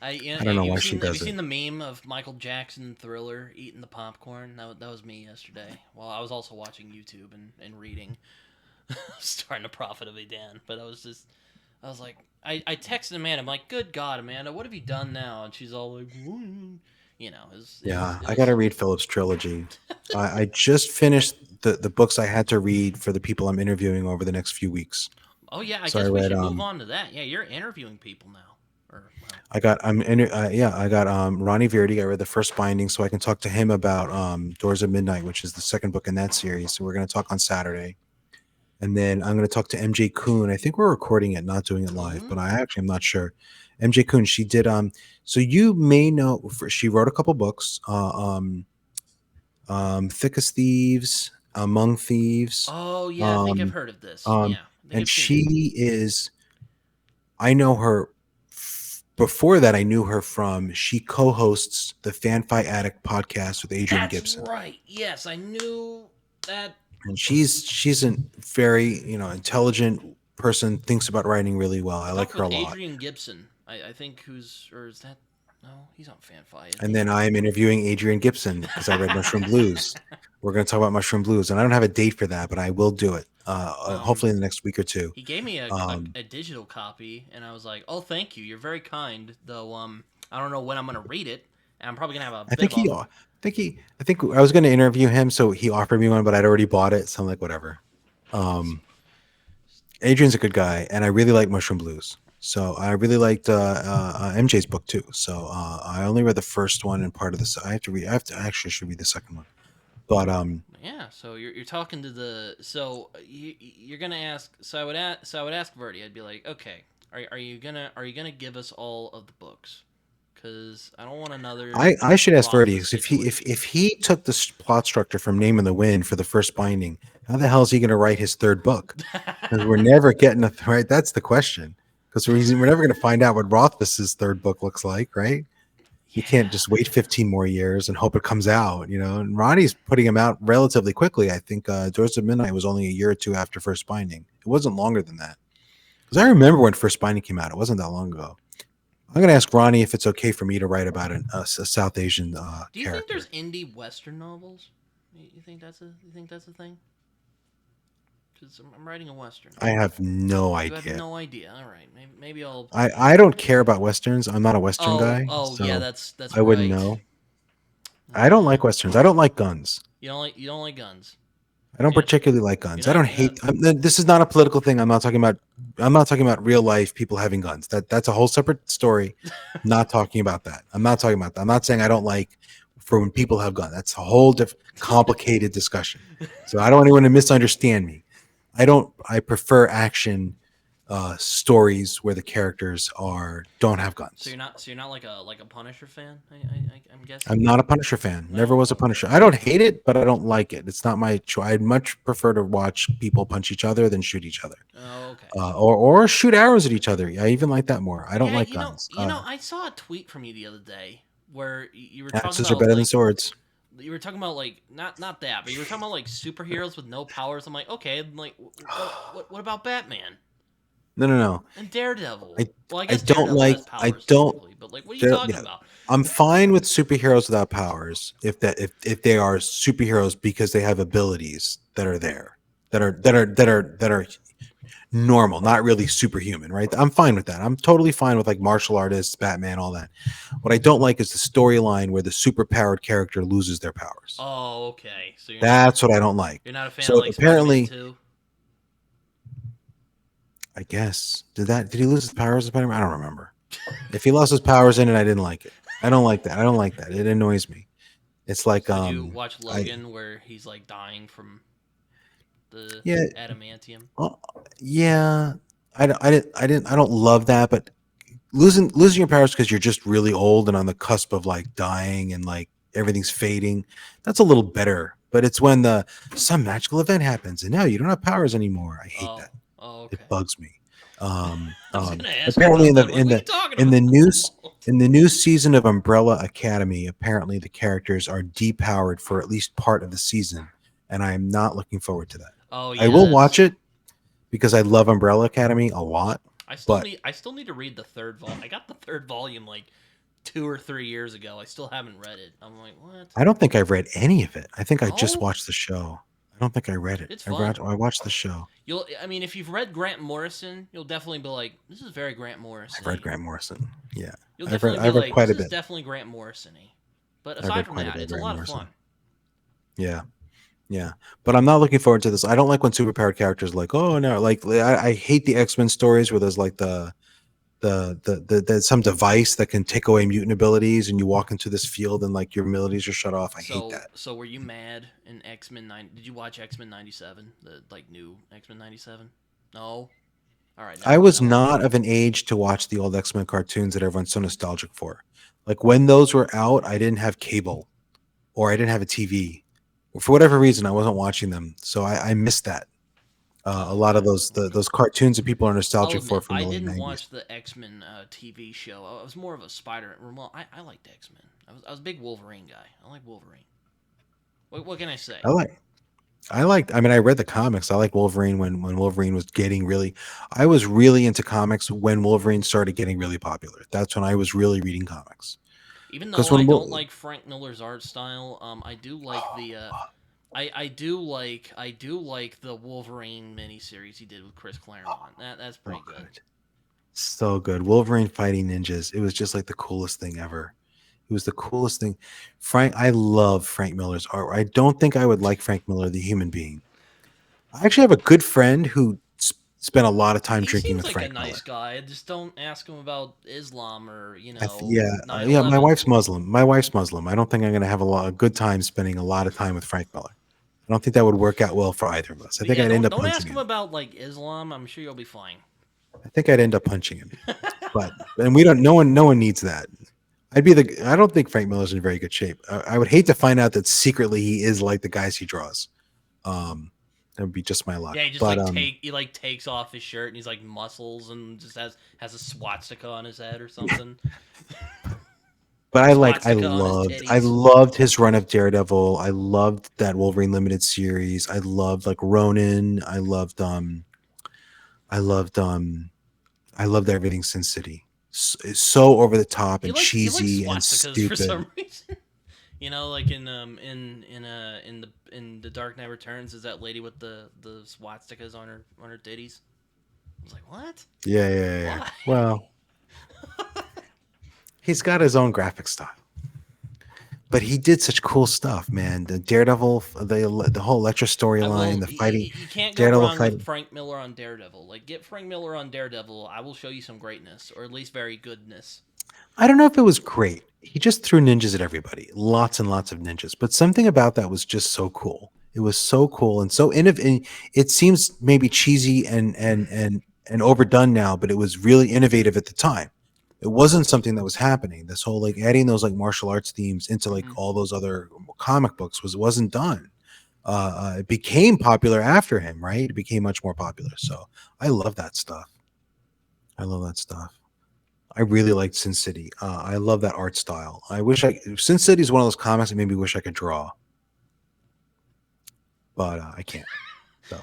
I don't know Have you why she seen does it. the meme of Michael Jackson and Thriller eating the popcorn? That was me yesterday. Well, I was also watching YouTube and reading, starting to profit of a Dan. But I was like, I texted Amanda. I'm like, good God, Amanda, what have you done now? And she's all like, Yeah, it I was got to so. read Philip's trilogy. I just finished the books I had to read for the people I'm interviewing over the next few weeks. Oh yeah, I So I guess we read should move on to that. Yeah, you're interviewing people now, or well, I got Ronnie Verdi. I read the first binding, so I can talk to him about Doors of Midnight, which is the second book in that series. So we're going to talk on Saturday, and then I'm going to talk to MJ Kuhn. I think we're recording it, not doing it live, but Coon. I actually am not sure. MJ Kuhn, she did so you may know she wrote a couple books, Thick as Thieves, Among Thieves, Oh yeah, I think I've um heard of this. um, Yeah, I think and I've seen it. she is I know her before that. I knew her from she co-hosts the FanFi Addict podcast with Adrian That's Gibson, right. Yes, I knew that. and she's a very intelligent person. Thinks about writing really well. I I like talked her with a lot. Adrian Gibson. I think who's or is that? No, he's on FanFi, isn't And he? then I am interviewing Adrian Gibson because I read Mushroom Blues. We're going to talk about Mushroom Blues, and I don't have a date for that, but I will do it. um, Hopefully in the next week or two. he gave me Um, a digital copy, and I was like, "Oh, thank you. You're very kind." Though, I don't know when I'm gonna read it, and I'm probably gonna have a I bit think of a. I think I was going to interview him, so he offered me one, but I'd already bought it. So I'm like, whatever. Um, Adrian's a good guy, and I really like Mushroom Blues. So I really liked MJ's book too. So I only read the first one and part of this. I have to read. I have to actually should read the second one. But Yeah, so you're talking to the so you're gonna ask so I would ask Verdi. I'd be like, okay, are you gonna give us all of the books? Because I don't want another I should ask Verdi Rothfuss 'cause situation. if he took the plot structure from Name in the Wind for the first binding, how the hell is he going to write his third book? Because we're never getting a right. That's the question. Because we're never going to find out what Rothfuss's third book looks like, right? You can't Yeah, just wait 15 more years and hope it comes out, And Ronnie's putting him out relatively quickly. I think Doors of Midnight was only a year or two after first binding. It wasn't longer than that. Because I remember when first binding came out. It wasn't that long ago. I'm going to ask Ronnie if it's okay for me to write about a South Asian do you think there's character. indie Western novels? You think that's a thing? Because I'm writing a Western. I have no You have idea. no idea. All right, maybe I'll. I don't care about westerns. I'm not a western Oh, guy, oh yeah, so that's I wouldn't right. know. I don't Uh, like westerns. I don't like guns. you don't like guns. I don't So particularly like you're guns. I not don't hate. This is not a political thing. I'm not talking about. I'm not talking about real life people having guns. That's a whole separate story. Not talking about that. I'm not talking about that. I'm not saying I don't like for when people have guns. That's a whole different complicated discussion. So I don't want anyone to misunderstand me. I don't. I prefer action stories where the characters are don't have guns. so you're not like a Punisher fan. I'm I'm guessing. not a Punisher fan. Never No. was a Okay. Punisher. I don't hate it, but I don't like it. It's not my choice. I'd much prefer to watch people punch each other than shoot each other, Oh, okay. or shoot arrows at each other. I even like that more. I don't Yeah, like guns. I saw a tweet from you the other day where you were talking Axes are about better than like swords. not that, but you were talking about like superheroes with no powers. I'm like, okay, I'm like what about Batman? No, no, no. And Daredevil. I Well, I I guess don't Daredevil like. has I powers don't. technically, but like, what are you There, talking yeah, about? I'm fine with superheroes without powers if they are superheroes because they have abilities that are there that are normal, not really superhuman, right? I'm fine with that. I'm totally fine with like martial artists, Batman, all that. What I don't like is the storyline where the superpowered character loses their powers. Oh, okay. So That's what I don't like. you're not a fan of So like Spider-Man apparently, 2? I guess did he lose his powers in Spider-Man? I don't remember. If he lost his powers in it, I didn't like it. I don't like that. I don't like that. It annoys me. It's like So did you watch I Logan where he's like dying from the yeah adamantium? uh, yeah I don't love that, but losing your powers because you're just really old and on the cusp of like dying and like everything's fading, that's a little better. But it's when the some magical event happens and now you don't have powers anymore. I hate Oh, that. oh, It okay. bugs me. I was gonna ask you Apparently about that. I'm like, what are you talking in the news about? in the new season of Umbrella Academy, apparently the characters are depowered for at least part of the season, and I am not looking forward to that. Oh I yeah, will watch that's. it because I love Umbrella Academy a lot, but I still need to read the third volume. I got the third volume like 2 or 3 years ago. I still haven't read it. I'm like, what? I don't think I've read any of it. I think I just No, watched the show. I don't think I read it. it's fun. I watched the show. I mean, if you've read Grant Morrison, you'll definitely be like, this is very Grant I've read Morrison-y. Grant Morrison. Yeah, You'll definitely be I've read like, quite this a is bit. definitely Grant Morrison-y. But I've aside read from quite a that, bit of it's a Grant lot of fun. Morrison. Yeah, yeah, but I'm not looking forward to this. I don't like when superpowered characters like, oh no, like I hate the X-Men stories where there's like the some device that can take away mutant abilities and you walk into this field and like your abilities are shut off. I hate So, that. so were you mad in X-Men 9? Did you watch X-Men 97? The like new X-Men 97? No. All right, never I mind. was I won't. not of an age to watch the old X-Men cartoons that everyone's so nostalgic for. Like when those were out, I didn't have cable or I didn't have a TV. For whatever reason, I wasn't watching them, so I missed that. A Oh, lot of okay. Okay. those cartoons that people are I'll nostalgic for admit, from I the late didn't '90s. watch the X-Men TV show. I was more of a Spider. Well, I liked X-Men. I was a big Wolverine guy. I like Wolverine. What can I say? I like I liked. I mean, I read the comics. I like Wolverine when Wolverine was getting really. I was really into comics when Wolverine started getting really popular. That's when I was really reading comics. Even Because though I when don't like Frank Miller's art style, I do like the. I do like the Wolverine miniseries he did with Chris Claremont. That's so pretty good. good, so good. Wolverine fighting ninjas. It was just like the coolest thing ever. It was the coolest thing. I love Frank Miller's art. I don't think I would like Frank Miller, the human being. I actually have a good friend who spent a lot of time He drinking seems with like a Frank nice Miller. guy. Just don't ask him about Islam or Yeah, 9/11. My wife's Muslim. My wife's Muslim. I don't think I'm going to have a good time spending a lot of time with Frank Miller. I don't think that would work out well for either of us. I But think yeah, I'd end up don't punching ask him him. about like Islam. I'm sure you'll be fine. I think I'd end up punching him. But and we don't. No one needs that. I don't think Frank Miller's in very good shape. I would hate to find out that secretly he is like the guys he draws. That would be just my luck. Yeah, But he like takes off his shirt and he's like muscles and just has a swastika on his head or something. Swastika on his I titties. loved his run of Daredevil. I loved that Wolverine limited series. I loved like Ronin. I loved I loved everything Sin City. It's so over the top and You like cheesy and swastikas for stupid. some reason. Like in the Dark Knight Returns, is that lady with the swastikas on her titties? I was like, what? Yeah. Why? Well, he's got his own graphic style. But he did such cool stuff, man. The Daredevil, the whole Electra I storyline, will. the fighting, You can't go Daredevil wrong with fighting. Frank Miller on Daredevil. Like, get Frank Miller on Daredevil. I will show you some greatness, or at least very goodness. I don't know if it was great. He just threw ninjas at everybody, lots and lots of ninjas. But something about that was just so cool. It was so cool and so innovative. It seems maybe cheesy and overdone now, but it was really innovative at the time. It wasn't something that was happening. This whole like adding those like martial arts themes into like Hmm. all those other comic books wasn't done. It became popular after him, right? It became much more popular. So I love that stuff. I love that stuff. I really liked Sin City. I love that art style. Sin City is one of those comics that made me wish I could draw, but I can't. So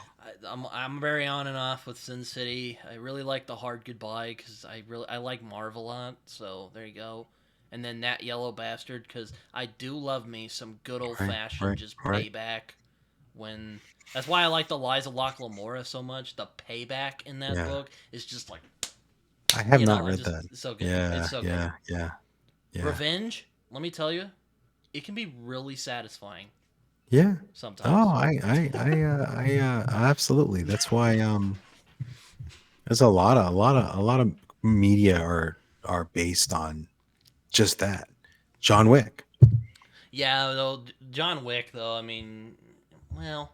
I'm very on and off with Sin City. I really like The Hard Goodbye because I like Marvel a lot. So there you go. And then That Yellow Bastard because I do love me some good old Right, fashioned right, just right. payback. When that's why I like the Liza Locke-Lamora so much. The payback in that Yeah. book is just like I have not I read just that. it's so good. It's Yeah, so good. yeah, yeah, yeah, Revenge. Let me tell you, it can be really satisfying yeah. Oh, sometimes. absolutely. That's why there's a lot of media are based on just that. John Wick. Yeah, though John Wick, though, I mean, well,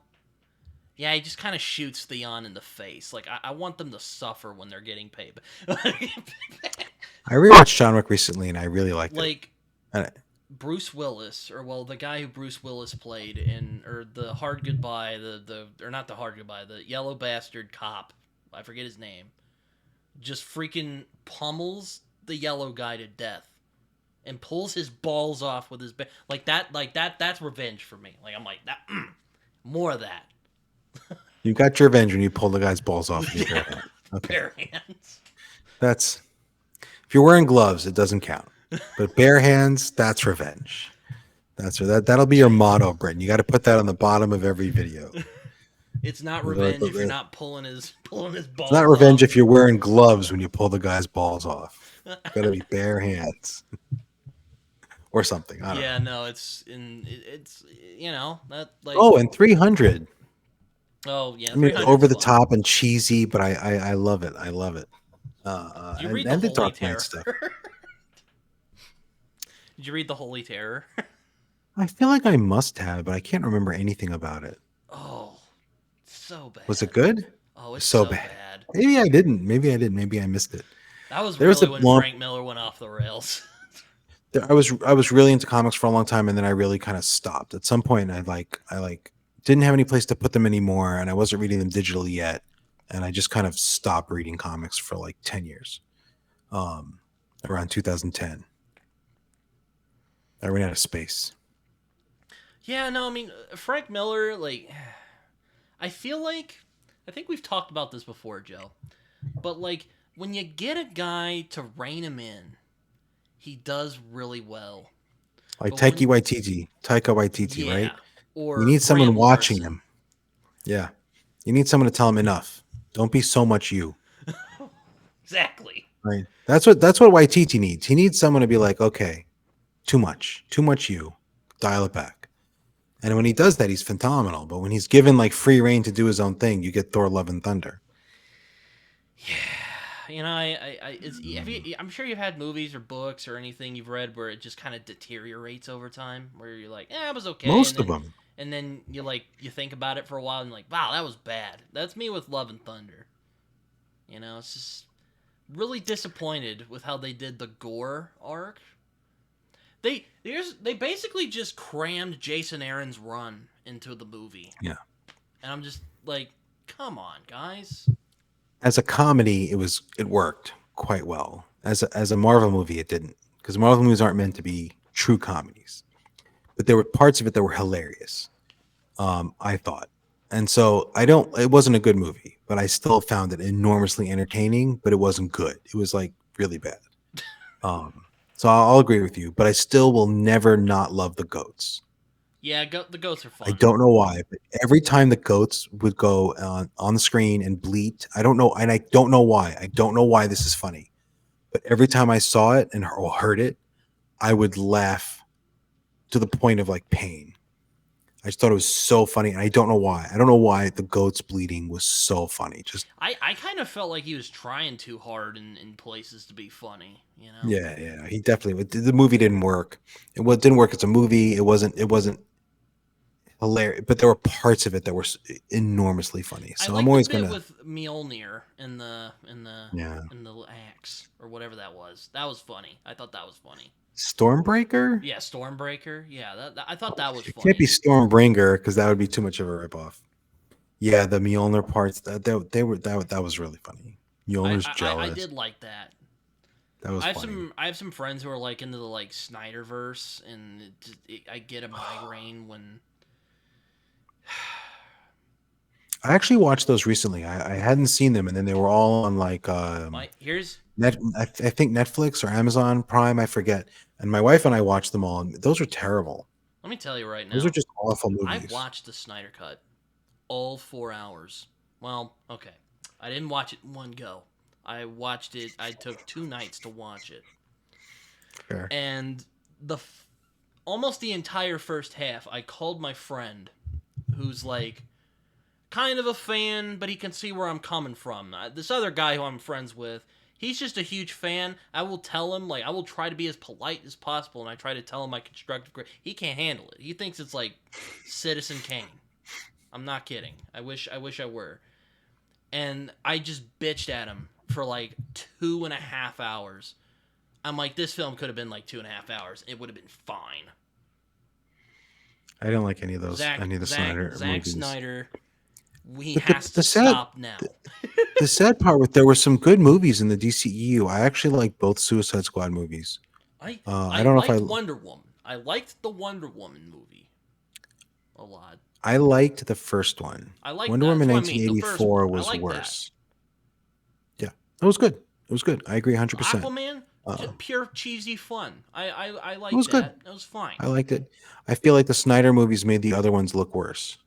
yeah, he just kind of shoots Theon in the face. Like I want them to suffer when they're getting paid. I rewatched John Wick recently and I really liked it. Like And Bruce Willis, or well, the guy who Bruce Willis played in, or the Hard Goodbye, or not the Hard Goodbye, the Yellow Bastard cop. I forget his name. Just freaking pummels the yellow guy to death and pulls his balls off with his that's revenge for me. Like I'm like that more of that. you got your revenge when you pull the guy's balls off with your bare hand. Okay. Bare hands. That's if you're wearing gloves, it doesn't count. But bare hands, that's revenge. That'll be your motto, Britton. You got to put that on the bottom of every video. It's not revenge if you're It's not pulling his not balls revenge off. if you're wearing gloves when you pull the guy's balls off. Got to be bare hands or something. I don't Yeah, know. no, it's that like Oh, and 300. oh yeah, I mean, it's 300's over the fun. top and cheesy, but I love it. I love it. Did you read the And the Holy Dark Knight Terror? stuff. Did you read the Holy Terror? I feel like I must have, but I can't remember anything about it. Oh, so Was it bad. good? Oh, it's So so bad. bad. Maybe I didn't. Maybe I did. Maybe I missed it. That was There was really a when long. Frank Miller went off the rails. I was really into comics for a long time, and then I really kind of stopped. At some point, I like didn't have any place to put them anymore, and I wasn't reading them digitally yet, and I just kind of stopped reading comics for like 10 years. Around 2010, I ran out of space. Yeah, no, I mean Frank Miller, like I feel like I think we've talked about this before, Joe. But like when you get a guy to rein him in, he does really well. Like But when Taika Waititi, right? yeah, You or need someone Grant watching Morrison. him. Yeah, you need someone to tell him enough. Don't be so much you. Exactly. Right. That's what Waititi needs. He needs someone to be like, okay, too much you. Dial it back. And when he does that, he's phenomenal. But when he's given like free reign to do his own thing, you get Thor: Love and Thunder. Yeah, I'm sure you've had movies or books or anything you've read where it just kind of deteriorates over time, where you're like, it was okay, Most of them. and then you think about it for a while and like, wow, that was bad. That's me with Love and Thunder. It's just really disappointed with how they did the gore arc. They basically just crammed Jason Aaron's run into the movie, Yeah. and I'm just like, come on, guys. As a comedy, it worked quite well. As a Marvel movie, it didn't, because Marvel movies aren't meant to be true comedies. But there were parts of it that were hilarious. I thought, and so I don't. It wasn't a good movie, but I still found it enormously entertaining. But it wasn't good. It was like really bad. So I'll agree with you, but I still will never not love the goats. Yeah, the goats are I fun. don't know why, but every time the goats would go on the screen and bleat, I don't know, and I don't know why. I don't know why this is funny, but every time I saw it and or heard it, I would laugh to the point of like pain. I just thought it was so funny, and I don't know why. I don't know why the goats bleeding was so funny. Just I kind of felt like he was trying too hard in places to be funny. yeah, he definitely. The movie didn't work. Didn't work as a movie. It wasn't hilarious, but there were parts of it that were enormously funny. I So I'm liked the always bit gonna, with Mjolnir and yeah. the axe or whatever that was. That was funny. I thought that was funny. Stormbreaker? Yeah, Stormbreaker. Yeah, I thought that was It can't be funny. Stormbringer because that would be too much of a ripoff. Yeah, the Mjolnir parts that was really funny. Mjolnir's I jealous. did like that. That was funny. I have some friends who are like into the like Snyderverse, and I get a migraine when I actually watched those recently. I hadn't seen them, and then they were all on like My here's I think Netflix or Amazon Prime. I forget. And my wife and I watched them all, and those are terrible. Let me tell you right Those are now. just awful I movies. watched the Snyder Cut all 4 hours. Well, okay. I didn't watch it in one go. I watched it. I took 2 nights to watch it, Fair. and the almost the entire first half, I called my friend, who's like kind of a fan, but he can see where I'm coming from. This other guy who I'm friends with, he's just a huge fan. I will tell him, like, I will try to be as polite as possible, and I try to tell him my constructive criticism. He can't handle it. He thinks it's like Citizen Kane. I'm not kidding. I wish I were. And I just bitched at him for like 2.5 hours. I'm like, this film could have been like 2.5 hours. It would have been fine. I didn't like any of those, Zack any of the Zack Snyder Zack movies. Snyder, he But has to the sad stop now. the sad part was there were some good movies in the DCEU. I actually like both Suicide Squad movies. I I I don't know if liked Wonder Woman. I liked the Wonder Woman movie a lot. I liked the first one. I like Wonder that's Woman what I mean. The first one. 1984 I was like that. worse. Yeah, it was good. It was good. I agree 100%. Aquaman, pure cheesy fun. I It like was good. that. It was fine. I liked it. I feel like the Snyder movies made the other ones look worse.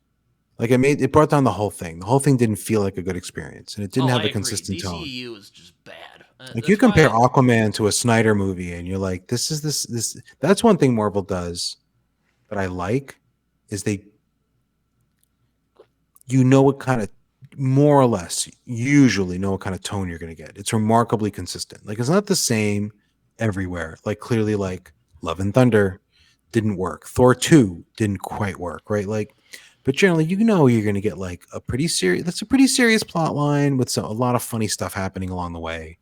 Like it brought down the whole thing. The whole thing didn't feel like a good experience, and it didn't Oh, have I a agree. consistent tone. DCEU is just bad. Like you That's compare why. Aquaman to a Snyder movie, and you're like, this is this. That's one thing Marvel does that I like is they, you know, what kind of, more or less usually know what kind of tone you're going to get. It's remarkably consistent. Like it's not the same everywhere. Like clearly, like Love and Thunder didn't work. Thor 2 didn't quite work, right? Like, but generally, you know, you're going to get like a pretty serious. That's a pretty serious plot line with a lot of funny stuff happening along the way.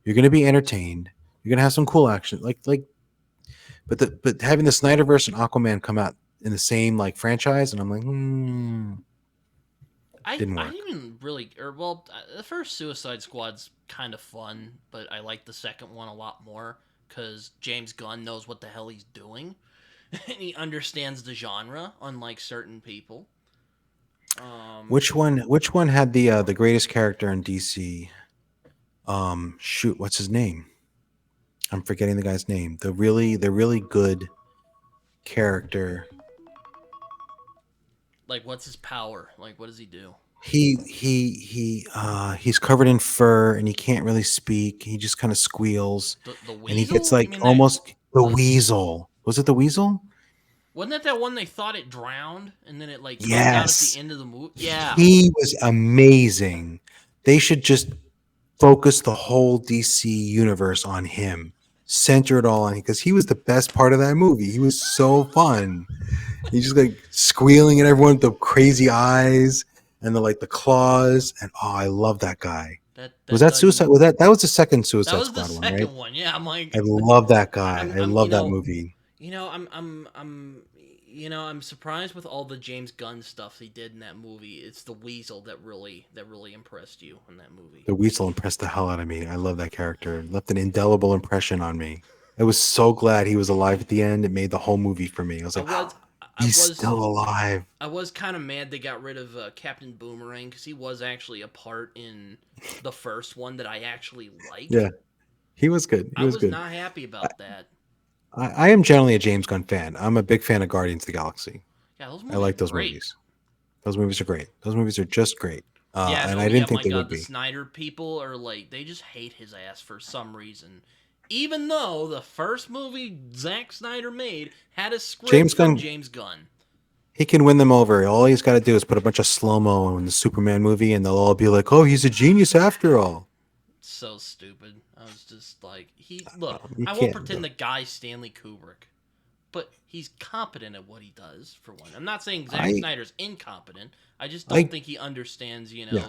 You're going to be entertained. You're going to have some cool action, but having the Snyderverse and Aquaman come out in the same like franchise, and I'm like, didn't I work. didn't really, or well, the first Suicide Squad's kind of fun, but I like the second one a lot more because James Gunn knows what the hell he's doing, and he understands the genre, unlike certain people. Um, Which one? Which one had the greatest character in DC? Shoot, what's his name? I'm forgetting the guy's name. The really good character. like, what's his power? Like, what does he do? He's covered in fur and he can't really speak. He just kind of squeals, The and he gets Weasel? You like mean that? almost the The weasel. Was it the weasel? Wasn't that one they thought it drowned and then it like comes out at the Yes. end of the movie? Yeah, He was amazing. They should just focus the whole DC universe on him, center it all on him because he was the best part of that movie. He was so fun. He's just like squealing at everyone with the crazy eyes and the claws. And oh, I love that guy. Was that that Suicide? doesn't. Was that was the second That Suicide was the Squad one, right? second one. Yeah, I'm I like, love that guy. I I'm love that movie. I'm surprised with all the James Gunn stuff he did in that movie. It's the Weasel that really impressed you in that movie. The Weasel impressed the hell out of me. I love that character. Left an indelible impression on me. I was so glad he was alive at the end. It made the whole movie for me. I was I like, was I he's was still alive. I was kind of mad they got rid of Captain Boomerang because he was actually a part in the first one that I actually liked. Yeah, he was good. He I was was good. not happy about that. I am generally a James Gunn fan. I'm a big fan of Guardians of the Galaxy. Yeah, those I movies like are those great. movies. Those movies are great. Those movies are just great. Yeah, And no, I yeah, didn't think my they would God, the be. Snyder people are like, they just hate his ass for some reason. Even though the first movie Zack Snyder made had a script James from Gunn, James Gunn. he can win them over. All he's got to do is put a bunch of slow mo in the Superman movie, and they'll all be like, "Oh, he's a genius after all." So stupid. I was just like, look, You I won't can't. pretend the guy's Stanley Kubrick, but he's competent at what he does, for one. I'm not saying Zack I, Snyder's incompetent. I just don't I, think he understands, yeah.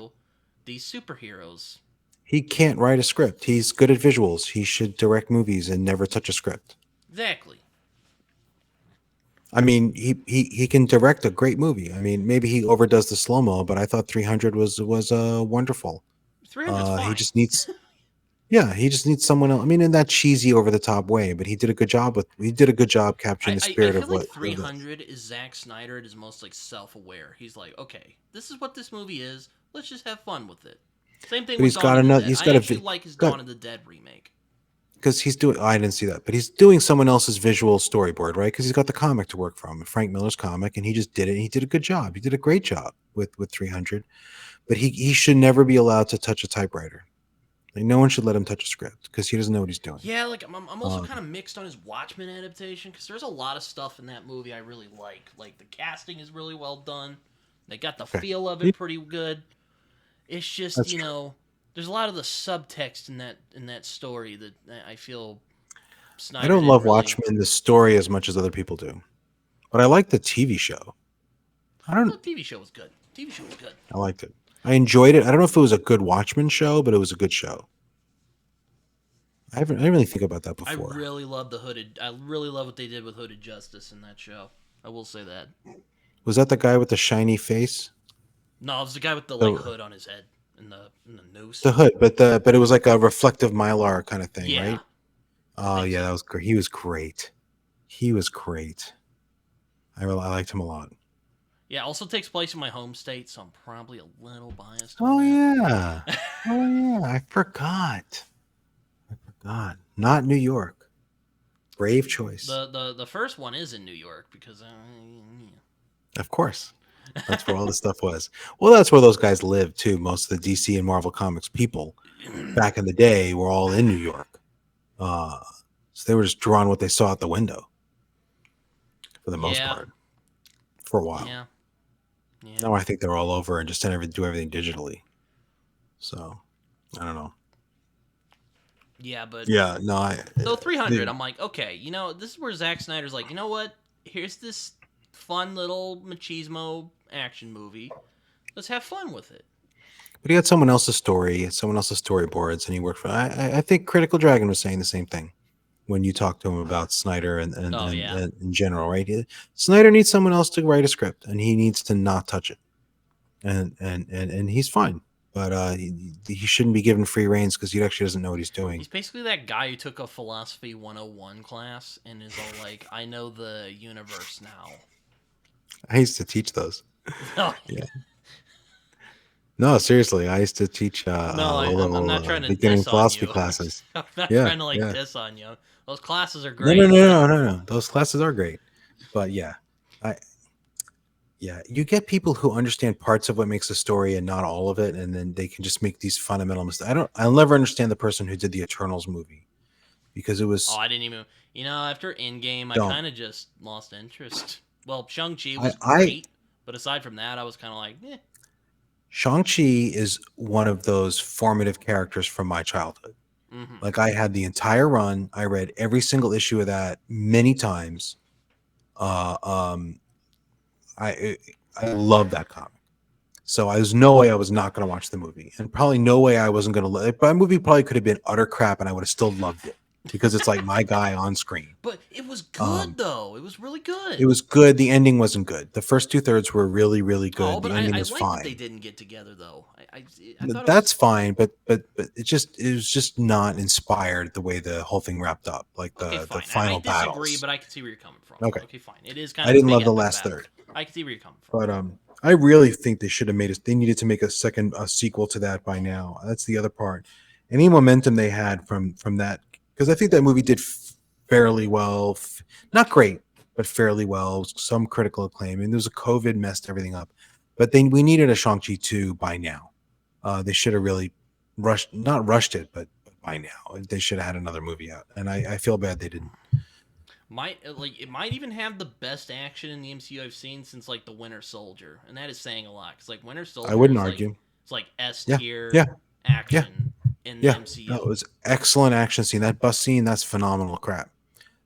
these superheroes. He can't write a script. He's good at visuals. He should direct movies and never touch a script. Exactly. I mean, he can direct a great movie. I mean, maybe he overdoes the slow mo, but I thought 300 was wonderful. 300's He fine. just needs Yeah, he just needs someone else. I mean, in that cheesy, over the top way, but he did a good job capturing the I spirit feel of like what of the. 300 is Zack Snyder at his most like self-aware. He's like, okay, this is what this movie is. Let's just have fun with it. Same thing But with he's Dawn got of the another. Dead. He's I got a. actually He's like his got Dawn of the Dead remake. because he's doing. I didn't see that, but he's doing someone else's visual storyboard, right? Because he's got the comic to work from, Frank Miller's comic, and he just did it. And he did a good job. He did a great job with 300. But he should never be allowed to touch a typewriter. Like no one should let him touch a script because he doesn't know what he's doing. Yeah, like I'm also Um, kind of mixed on his Watchmen adaptation because there's a lot of stuff in that movie I really like. Like the casting is really well done. They got the okay, feel of it pretty good. It's just that's true. there's a lot of the subtext in that story that I feel I Snyder don't didn't love really. Watchmen the story as much as other people do, but I like the TV show. I The don't. TV show was good. TV show was good. I liked it. I enjoyed it. I don't know if it was a good Watchmen show, but it was a good show. I didn't really think about that I before. really love the hooded. I really love what they did with Hooded Justice in that show. I will say that. Was that the guy with the shiny face? No, it was the guy with the like The hood on his head and the noose. the hood, but it was like a reflective mylar kind of thing, Yeah, right? I Oh think yeah, that so. was great. He was great. He was great. I liked him a lot. Yeah, also takes place in my home state, so I'm probably a little biased on Oh that. yeah. Oh yeah. I forgot. God, not New York. Brave choice. The first one is in New York because Of course. That's where all the stuff was. Well, that's where those guys lived too. Most of the DC and Marvel Comics people back in the day were all in New York. Uh, so they were just drawing what they saw out the window for the most yeah, part for a while. yeah, yeah, Now I think they're all over and just do everything digitally. So I don't know. yeah. But Yeah, no, so 300, the, I'm like, okay, this is where Zack Snyder's like, you know what? Here's this fun little machismo action movie. Let's have fun with it. but he had someone else's story, someone else's storyboards, and he worked for. I think Critical Dragon was saying the same thing when you talk to him about Snyder Oh yeah, and in general, right? Snyder needs someone else to write a script, and he needs to not touch it, and he's fine. But he shouldn't be given free reins because he actually doesn't know what he's doing. he's basically that guy who took a philosophy 101 class and is all like, I know the universe now. I used to teach those. No, Yeah. No, seriously, I used to teach no, low I'm level not trying to beginning diss on philosophy you. classes. I'm not Yeah, trying to like yeah. diss on you. Those classes are No, no, great, no, but no, no, no. Those classes are great, but yeah, I yeah, you get people who understand parts of what makes a story and not all of it, and then they can just make these fundamental mistakes. I'll never understand the person who did the Eternals movie because it oh, was I didn't even. After Endgame, I dumb. kind of just lost interest. Well, Shang Chi I, was I great, but aside from that, I was kind of like, eh. Shang-Chi is one of those formative characters from my childhood. Mm-hmm. Like I had the entire run. I read every single issue of that many times. Uh, um, I I love that comic. So there's no way I was not going to watch the movie, and probably no way I wasn't going to. But the movie probably could have been utter crap, and I would have still loved it because it's like my guy on screen. But it was good Um, though. It was really it good. was good. The ending wasn't good. The first two thirds were really, really Oh, good. but The ending I was like that they fine. didn't get together though. I thought it That's was fine, but it was just not inspired the way the whole thing wrapped up, like okay. the Fine. I final disagree, battles. but I can see where you're coming from. Okay, Okay, fine. It is kind I of a didn't big love the epic last battle. third. I can see where you're coming from. But I really think they should have made they needed to make a sequel to that by now. That's the other part. Any momentum they had from that, because I think that movie did fairly well, not great, but fairly well. Some critical acclaim, and there was a COVID messed everything up. But we needed a Shang-Chi 2 by now. They should have really not rushed it, but by now they should have had another movie out. And I feel bad they didn't. It might even have the best action in the MCU I've seen since like the Winter Soldier, and that is saying a lot because like Winter I Soldier wouldn't is like argue. it's like S Yeah, tier yeah, yeah. action in the Yeah, no, it MCU. was excellent action scene. That bus scene, that's phenomenal crap.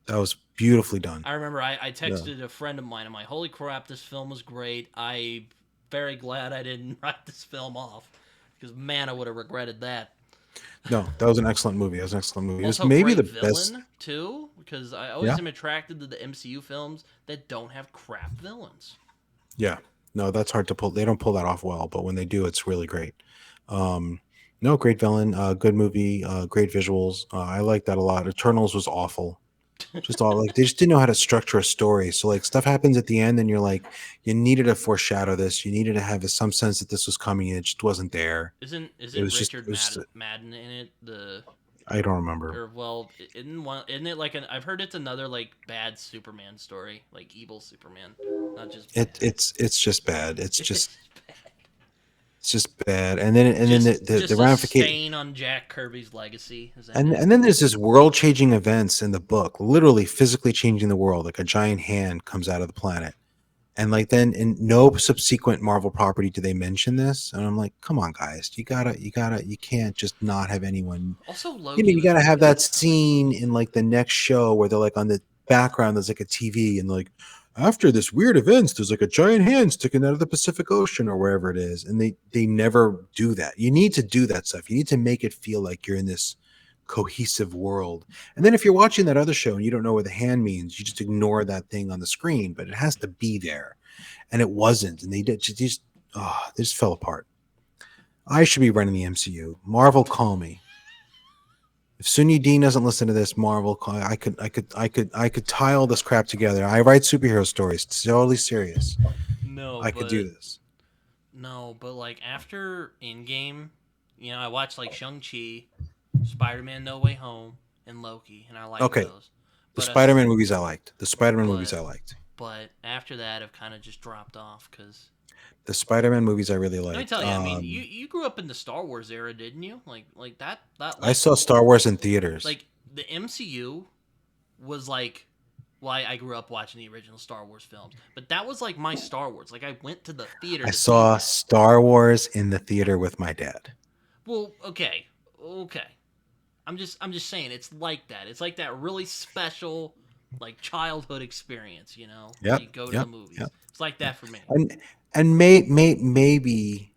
That was beautifully done. I remember I Yeah. texted a friend of mine. I'm like, holy crap, this film was great. I very glad I didn't write this film off because man, I would have regretted that. No, that was an excellent movie. That was an excellent movie. It was Also, maybe great the best. villain too because I always Yeah. am attracted to the MCU films that don't have crap villains. Yeah. No, that's hard to pull. They don't pull that off well, but when they do, it's really great. Um, No, great villain, good movie, great visuals. I like that a lot. Eternals was awful. Just all like they just didn't know how to structure a story. So like stuff happens at the end, and you're like, you needed to foreshadow this. You needed to have some sense that this was coming, and it just wasn't there. It Isn't was just, Richard it was. Madden in it? The I don't remember. or well, isn't it like an? I've heard it's another like bad Superman story, like evil Superman, not just It bad. it's just bad. It's It's just bad. And then the just a ramification. stain on Jack Kirby's legacy. Is that And it? and then there's this world changing events in the book, literally physically changing the world. Like a giant hand comes out of the planet. And like then in no subsequent Marvel property do they mention this. And I'm like, come on, guys, you can't just not have anyone. Also, You know, Loki you was gotta pretty have good. that scene in like the next show where they're like on the background, there's like a TV, and like after this weird events, there's like a giant hand sticking out of the Pacific Ocean or wherever it is. And they never do that. You need to do that stuff. You need to make it feel like you're in this cohesive world. And then if you're watching that other show and you don't know what the hand means, you just ignore that thing on the screen, but it has to be there. And it wasn't. And they just fell apart. I should be running the MCU. Marvel, call me. If Sunyi Dean doesn't listen to this, Marvel, I could tie all this crap together. I write superhero stories. It's totally serious. No, I could do but this. no, but like after Endgame, I watched like Shang Chi, Spider Man No Way Home, and Loki, and I liked Okay, those. the But Spider-Man movies I liked. The Spider-Man movies but I liked. but after that, I've kind of just dropped off because The Spider-Man movies I really let me liked. tell you, I mean, you grew up in the Star Wars era, didn't you? Like that I like saw Star Wars in theaters. like the MCU was like. Well, I grew up watching the original Star Wars films, but that was like my Star Wars. Like I went to the theater I to see saw that. Star Wars in the theater with my dad. Well, okay. I'm just saying it's like that. It's like that really special like childhood experience, when you Yep, go to the yep, movies. yep, It's like yep. that for me. And maybe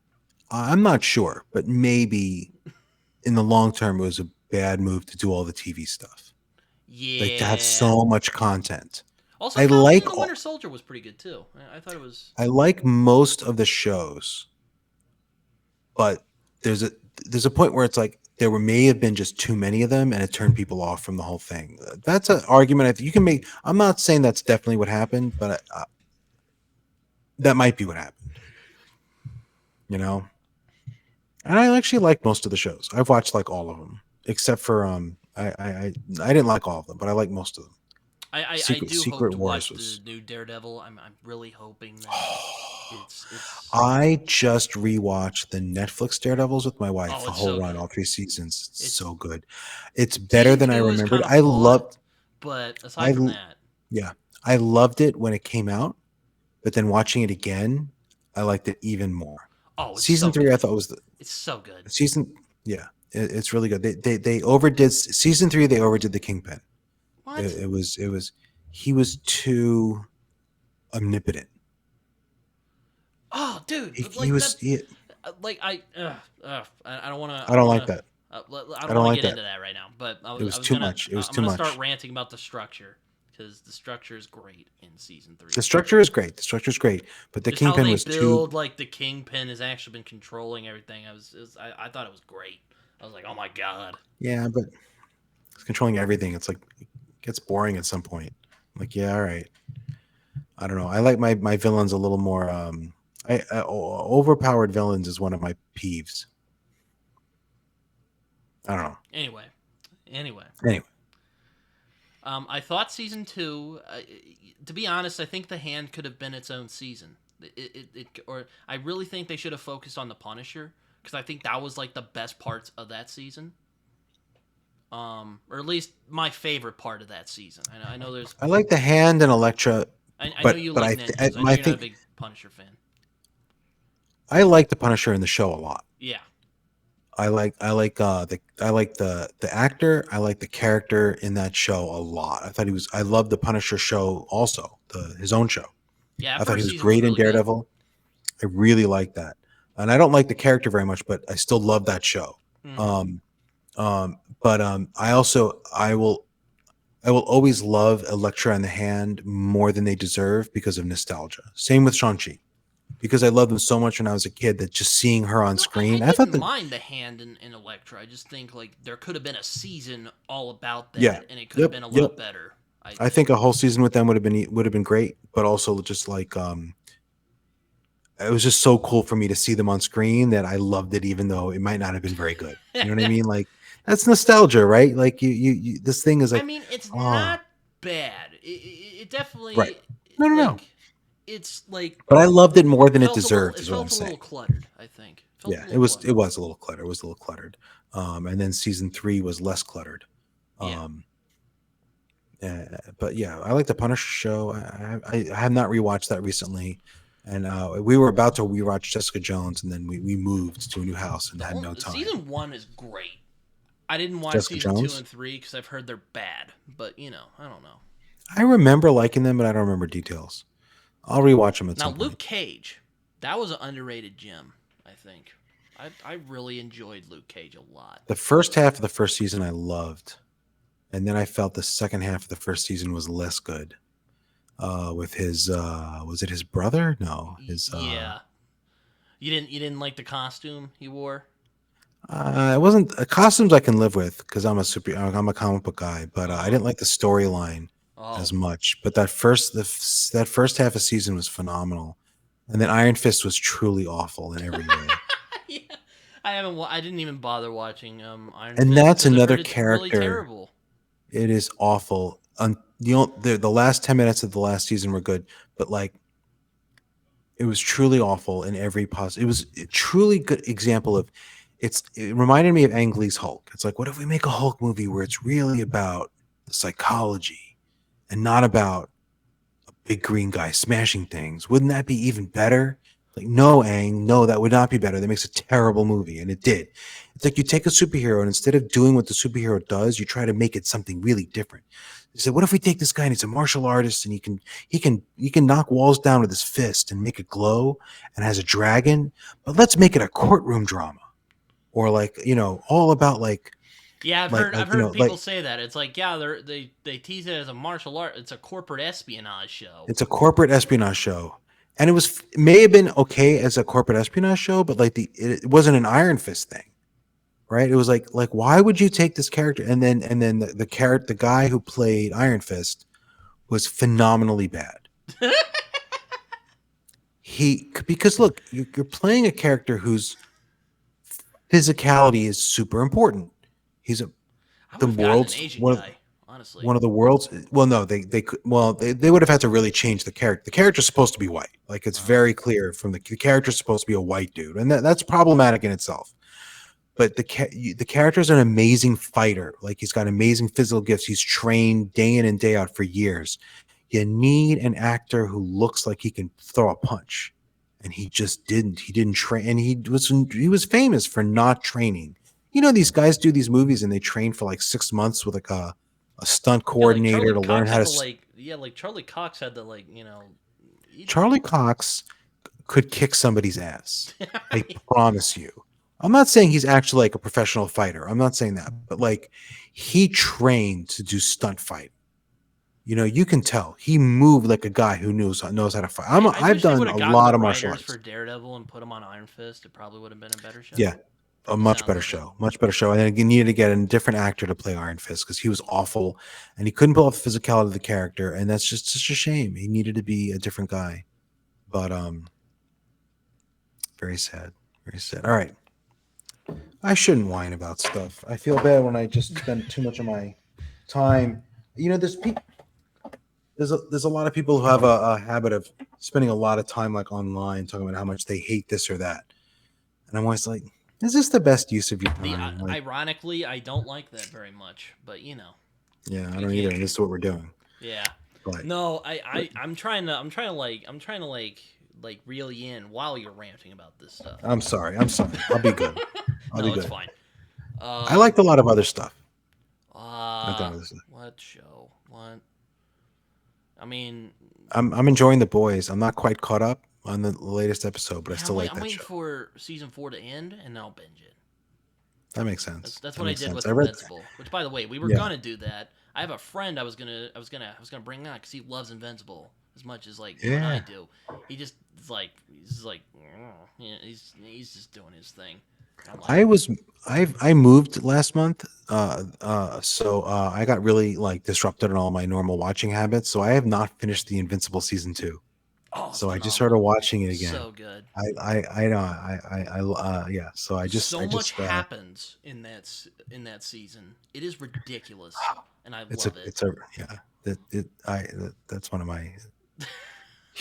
I'm not sure, but maybe in the long term it was a bad move to do all the TV stuff. Like to have Yeah. so much content. Also, I Falcon and like the Winter all, Soldier was pretty good too. I thought it was. I like most of the shows, but there's a there's a point where it's like may have been just too many of them and it turned people off from the whole thing. That's an argument I think you can make. I'm not saying that's definitely what happened, but that might be what happened. You know, and I actually like most of the shows. I've watched like all of them except for I didn't like all of them, but I like most of them. I Secret do hope Secret to Wars watch the was. new Daredevil. I'm really hoping that it's I just rewatched the Netflix Daredevils with my wife, oh the it's whole so run, good. all three seasons. It's It's so good. It's better season than I two is remembered. kind of flawed, but I aside from that, yeah, I loved it when it came out, but then watching it again, I liked it even more. oh it's Season so three, I good. thought was the It's so good. season. Yeah, it's really good. They overdid season three. They overdid the Kingpin. What? It was he was too omnipotent. Oh, dude, He like was. that. Like I don't want to. I I don't don't want like to. that. I I don't don't want to like get that. into that right now. But It I was was too gonna. much. It was I'm too gonna start much. ranting about the structure because the structure is great in season three. The structure is great. The structure is great, but the Just how Kingpin they was too. build like the kingpin has actually been controlling everything. I thought it was great. I was like, oh my god. Yeah, but it's controlling everything. It's like it gets boring at some point. Like, yeah, all right. I don't know. I like my villains a little more. Overpowered villains is one of my peeves. I don't know. Anyway, Anyway, I thought season two. To be honest, I think the hand could have been its own season. Or I really think they should have focused on the Punisher because I think that was like the best parts of that season. Or at least my favorite part of that season. I know there's. I like the Hand and Elektra, I know but you but like I ninjas. I know my you're not a think big Punisher fan. I like the Punisher in the show a lot. Yeah, I like the actor. I like the character in that show a lot. I love the Punisher show also, his own show. yeah. That I thought he first was season was great in really good. Daredevil. I really like that. And I don't like the character very much, but I still love that show. Mm-hmm. But I will always love Elektra and the Hand more than they deserve because of nostalgia. Same with Shang-Chi. because I loved them so much when I was a kid that just seeing her on No, I screen, I didn't thought that mind the hand in Elektra. I just think like there could have been a season all about yeah, that, and it could have yep, been a yep. lot better. I I think think. a whole season with them would have been great, but also just like it was just so cool for me to see them on screen that I loved it, even though it might not have been very good. You know what I mean? Like that's nostalgia, right? Like you this thing is I like, mean, it's oh, not bad. It right. definitely No, no, no. like it's like But I loved it more than it felt a little. deserved, It is what I'm felt a saying. little cluttered. I think it felt a Yeah, little it was it cluttered. was a little cluttered. It was a little cluttered. And then season 3 was less cluttered. Yeah. Um, but yeah, I like the Punisher show. I have not rewatched that recently, and we were about to rewatch Jessica Jones, and then we moved to a new house and had no time. Season one is great. I didn't watch Jessica season two Jones. and three because I've heard they're bad. But I don't know. I remember liking them, but I don't remember details. I'll rewatch them at Now some point. Luke Cage, that was an underrated gem. I think. I really enjoyed Luke Cage a lot. The first half of the first season I loved, and then I felt the second half of the first season was less good. With his was it his brother? No, his Yeah. You didn't like the costume he wore? it wasn't costumes I can live with because I'm a comic book guy, but I Uh-huh. didn't like the storyline as Oh. much. But that first half of season was phenomenal, and then Iron Fist was truly awful in every way. Yeah. I didn't even bother watching Iron And Fist that's because I've another heard it's really character. terrible. It is awful. The last 10 minutes of the last season were good, but like it was truly awful in every possible. It was a truly good example of it reminded me of Ang Lee's Hulk. It's like, what if we make a Hulk movie where it's really about the psychology and not about a big green guy smashing things? Wouldn't that be even better? Like, no, Ang, no, that would not be better. That makes a terrible movie. And it did. It's like you take a superhero and instead of doing what the superhero does, you try to make it something really different. You say, what if we take this guy and he's a martial artist and he can knock walls down with his fist and make it glow and has a dragon, but let's make it a courtroom drama or like all about Yeah, I've like heard like I've heard like people say that. It's like, yeah, they tease it as a martial art. It's a corporate espionage show. it's a corporate espionage show. And it may have been okay as a corporate espionage show, but like it wasn't an Iron Fist thing, right? It was like why would you take this character and then the guy who played Iron Fist was phenomenally bad. Because look, you're playing a character whose physicality is super important. He's I the would have gotten an world's Asian one of guy, honestly. one of the world's well no they would have had to really change the character. The character's supposed to be white. Like it's Oh. very clear from the character's supposed to be a white dude, and that's problematic in itself. But the character's an amazing fighter. Like he's got amazing physical gifts. He's trained day in and day out for years. You need an actor who looks like he can throw a punch, and he just didn't. He didn't train, and he was famous for not training. These guys do these movies and they train for like 6 months with like a stunt Yeah, like coordinator Charlie to learn Cox how had to. the like Charlie Cox had the he, Charlie Cox could kick somebody's ass. I promise you. I'm not saying he's actually like a professional fighter. I'm not saying that, but like he trained to do stunt fight. You can tell he moved like a guy who knows how to fight. I I've wish they done would have a gotten the lot of martial writers arts. for Daredevil and put him on Iron Fist. It probably would have been a better show, Yeah, a from the much sounds better of it. show, much better show. And then you needed to get a different actor to play Iron Fist because he was awful and he couldn't pull off the physicality of the character, and that's just such a shame. He needed to be a different guy, but very sad, very sad. All right, I shouldn't whine about stuff. I feel bad when I just spend too much of my time. There's a lot of people who have a habit of spending a lot of time like online talking about how much they hate this or that, and I'm always like, is this the best use of your time? Like, Ironically, I don't like that very much, but yeah, I we don't either. can't. And this is what we're doing. Yeah. But No, I'm trying to reel you in while you're ranting about this stuff. I'm sorry. I'm sorry. I'll be good. I'll be No, it's good. fine. I liked a lot of other stuff. Not that Uh, other stuff. what show? What? I mean, I'm enjoying the boys. I'm not quite caught up on the latest episode, but I yeah, still like I'm that waiting show. for season 4 to end, and then I'll binge it. That makes sense. That's That what I makes did sense. with I read. Invincible. Which, by the way, we were Yeah. gonna do that. I have a friend I was gonna bring on because he loves Invincible. as much as like you and I Yeah. do. He just he's like he's just doing his thing. I'm like, I was I moved last month, so I got really like disrupted in all my normal watching habits. So I have not finished the Invincible season 2. oh, it's So I just started phenomenal, watching it again. so good. I know yeah. So So I much just happens in that season. It is ridiculous, and I love it. it's a yeah. That's one of my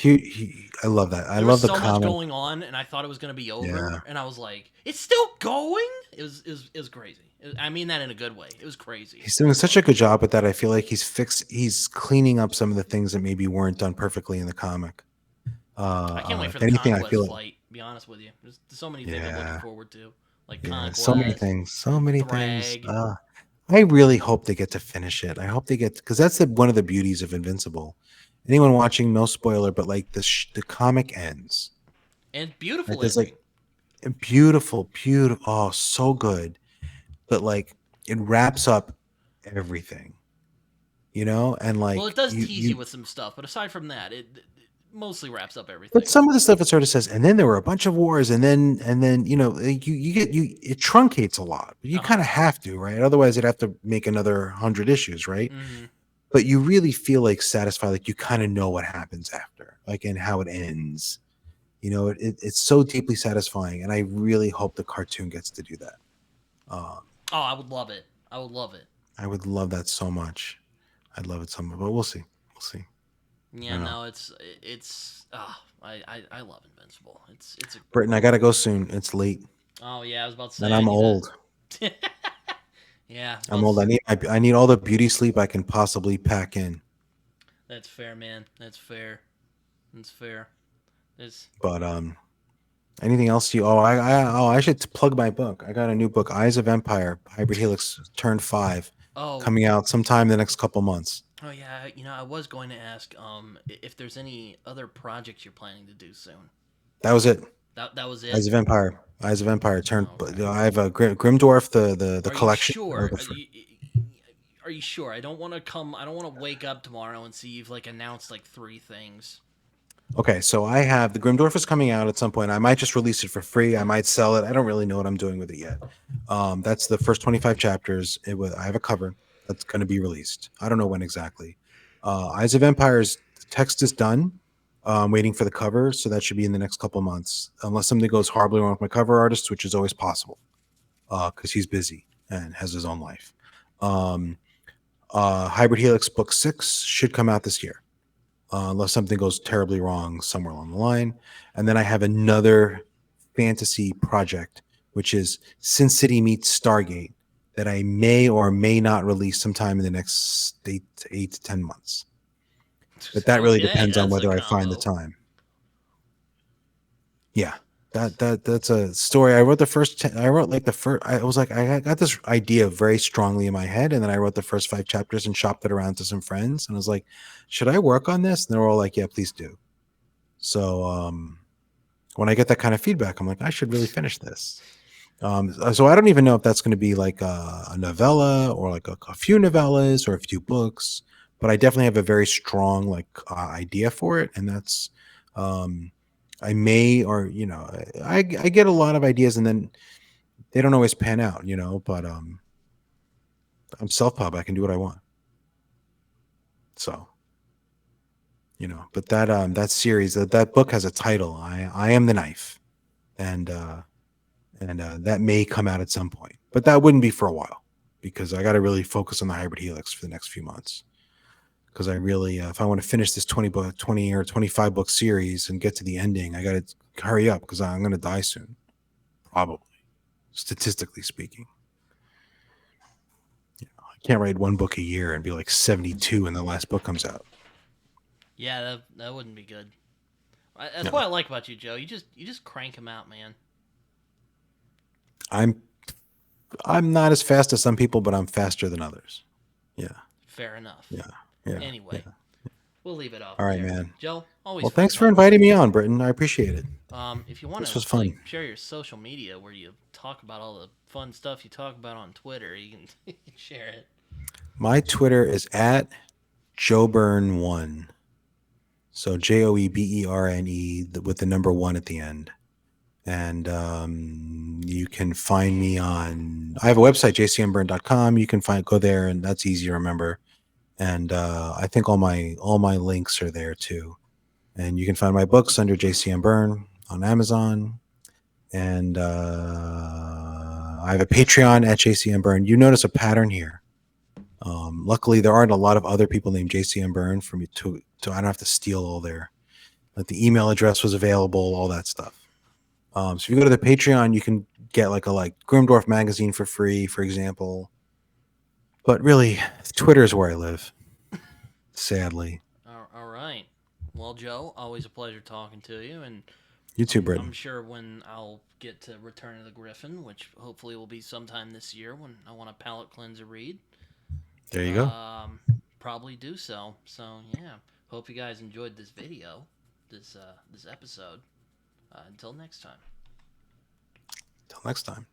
I love that. I There was love the so much comic. going on, and I thought it was going to be Yeah. over, and I was like, "It's still going." It was crazy. I mean that in a good way. It was crazy. He's I doing such a loved it. good job at that. I feel like he's cleaning up some of the things that maybe weren't done perfectly in the comic. I can't wait for If the anything, I Conquest feel like flight. To be honest with you, there's so many things I'm looking yeah, forward to, like yeah, so many Conquest, things, so many things. Thrag. I really hope they get to finish it. I hope they get because that's one of the beauties of Invincible. Anyone watching, no spoiler, but like the comic ends. And Right? beautiful There's like ending. a beautiful, beautiful, oh, so good. But like it wraps up everything, and Well, it like does tease you you with some stuff, but aside from that, it mostly wraps up but everything. some of the stuff it sort of says, and then there were a bunch of wars, and then you get it truncates a lot. But you Uh huh. kind of have to, right? Otherwise, you'd have to make another 100 issues, right? Mm-hmm. But you really feel like satisfied, like you kind of know what happens after, like and how it ends. It's so deeply satisfying, and I really hope the cartoon gets to do that. Um, Oh, I would love it. I would love it. I would love that so much. I'd love it so much, but we'll see. We'll see. I Yeah, don't know. no, it's I love Invincible. It's a Britton, I gotta go soon. It's late, oh yeah, I was about to and say I I'm need old. to. Yeah, I'm old. I need all the beauty sleep I can possibly pack in. that's fair, man. That's fair. That's fair. It's But anything else you? I should plug my book. I got a new book, Eyes of Empire, Hybrid Helix Turn 5, oh coming out sometime in the next couple months. oh yeah. I was going to ask if there's any other projects you're planning to do soon. That was it. That was Eyes it. of Empire. Eyes of Empire turned. Oh, But okay. I have a Grimdorf, the Are you collection. sure? Are you sure? I don't want to come. I don't want to wake up tomorrow and see you've like announced like three things. Okay, so I have the Grimdorf is coming out at some point. I might just release it for free. I might sell it. I don't really know what I'm doing with it yet. That's the first 25 chapters. I have a cover that's going to be released. I don't know when exactly. Eyes of Empires text is done. I'm waiting for the cover, so that should be in the next couple months, unless something goes horribly wrong with my cover artist, which is always possible, because he's busy and has his own life. Um, Hybrid Helix Book 6 should come out this year, unless something goes terribly wrong somewhere along the line. And then I have another fantasy project, which is Sin City meets Stargate, that I may or may not release sometime in the next 8 to 10 months. But that really Okay, depends on that's a whether I find the combo. time. Yeah. That's a story. I wrote the first. I wrote like the first. I was like, I got this idea very strongly in my head, and then I wrote the first 5 chapters and shopped it around to some friends, and I was like, should I work on this? And they were all like, yeah, please do. So when I get that kind of feedback, I'm like, I should really finish this. So I don't even know if that's going to be like a novella or like a few novellas or a few books, but I definitely have a very strong like idea for it, and that's um, I may or I get a lot of ideas and then they don't always pan out, but I'm self pub. I can do what I want. So but that series that book has a title. I am the knife, and that may come out at some point, but that wouldn't be for a while because I got to really focus on the hybrid helix for the next few months. Because I really, if I want to finish this 20 or 25 book series and get to the ending, I got to hurry up because I'm going to die soon, probably, statistically speaking. I can't write one book a year and be like 72 when the last book comes out. Yeah, that wouldn't be good. That's No, what I like about you, Joe. You just crank them out, man. I'm I'm not as fast as some people, but I'm faster than others. Yeah, Fair enough. yeah, yeah, yeah. Anyway, we'll leave it off All right, there. man. Joe, always Well, fun thanks for talking inviting with me you. on, Britton. I appreciate it. If you want This to was like fun. share your social media where you talk about all the fun stuff you talk about on Twitter, you can, you can share it. My Twitter is at JoeBurn1. So JoeBerne with the number 1 at the end. And you can find me on. I have a website, jcmberne.com. You can go there, and that's easy to remember. And I think all my links are there too. And you can find my books under JCM Berne on Amazon. And I have a Patreon at JCM Berne. You notice a pattern here. Luckily, there aren't a lot of other people named JCM Berne for me to I don't have to steal all their. Like the email address was available, all that stuff. So if you go to the Patreon, you can get like Grimdorf magazine for free, for example. But really, Twitter is where I live. Sadly. All right. Well, Joe, always a pleasure talking to you, and You too, I'm Britton. sure when I'll get to Return of the Griffin, which hopefully will be sometime this year when I want a palate cleanser read, There you go. probably do so. So yeah, hope you guys enjoyed this video, this episode. Until next time. Till next time.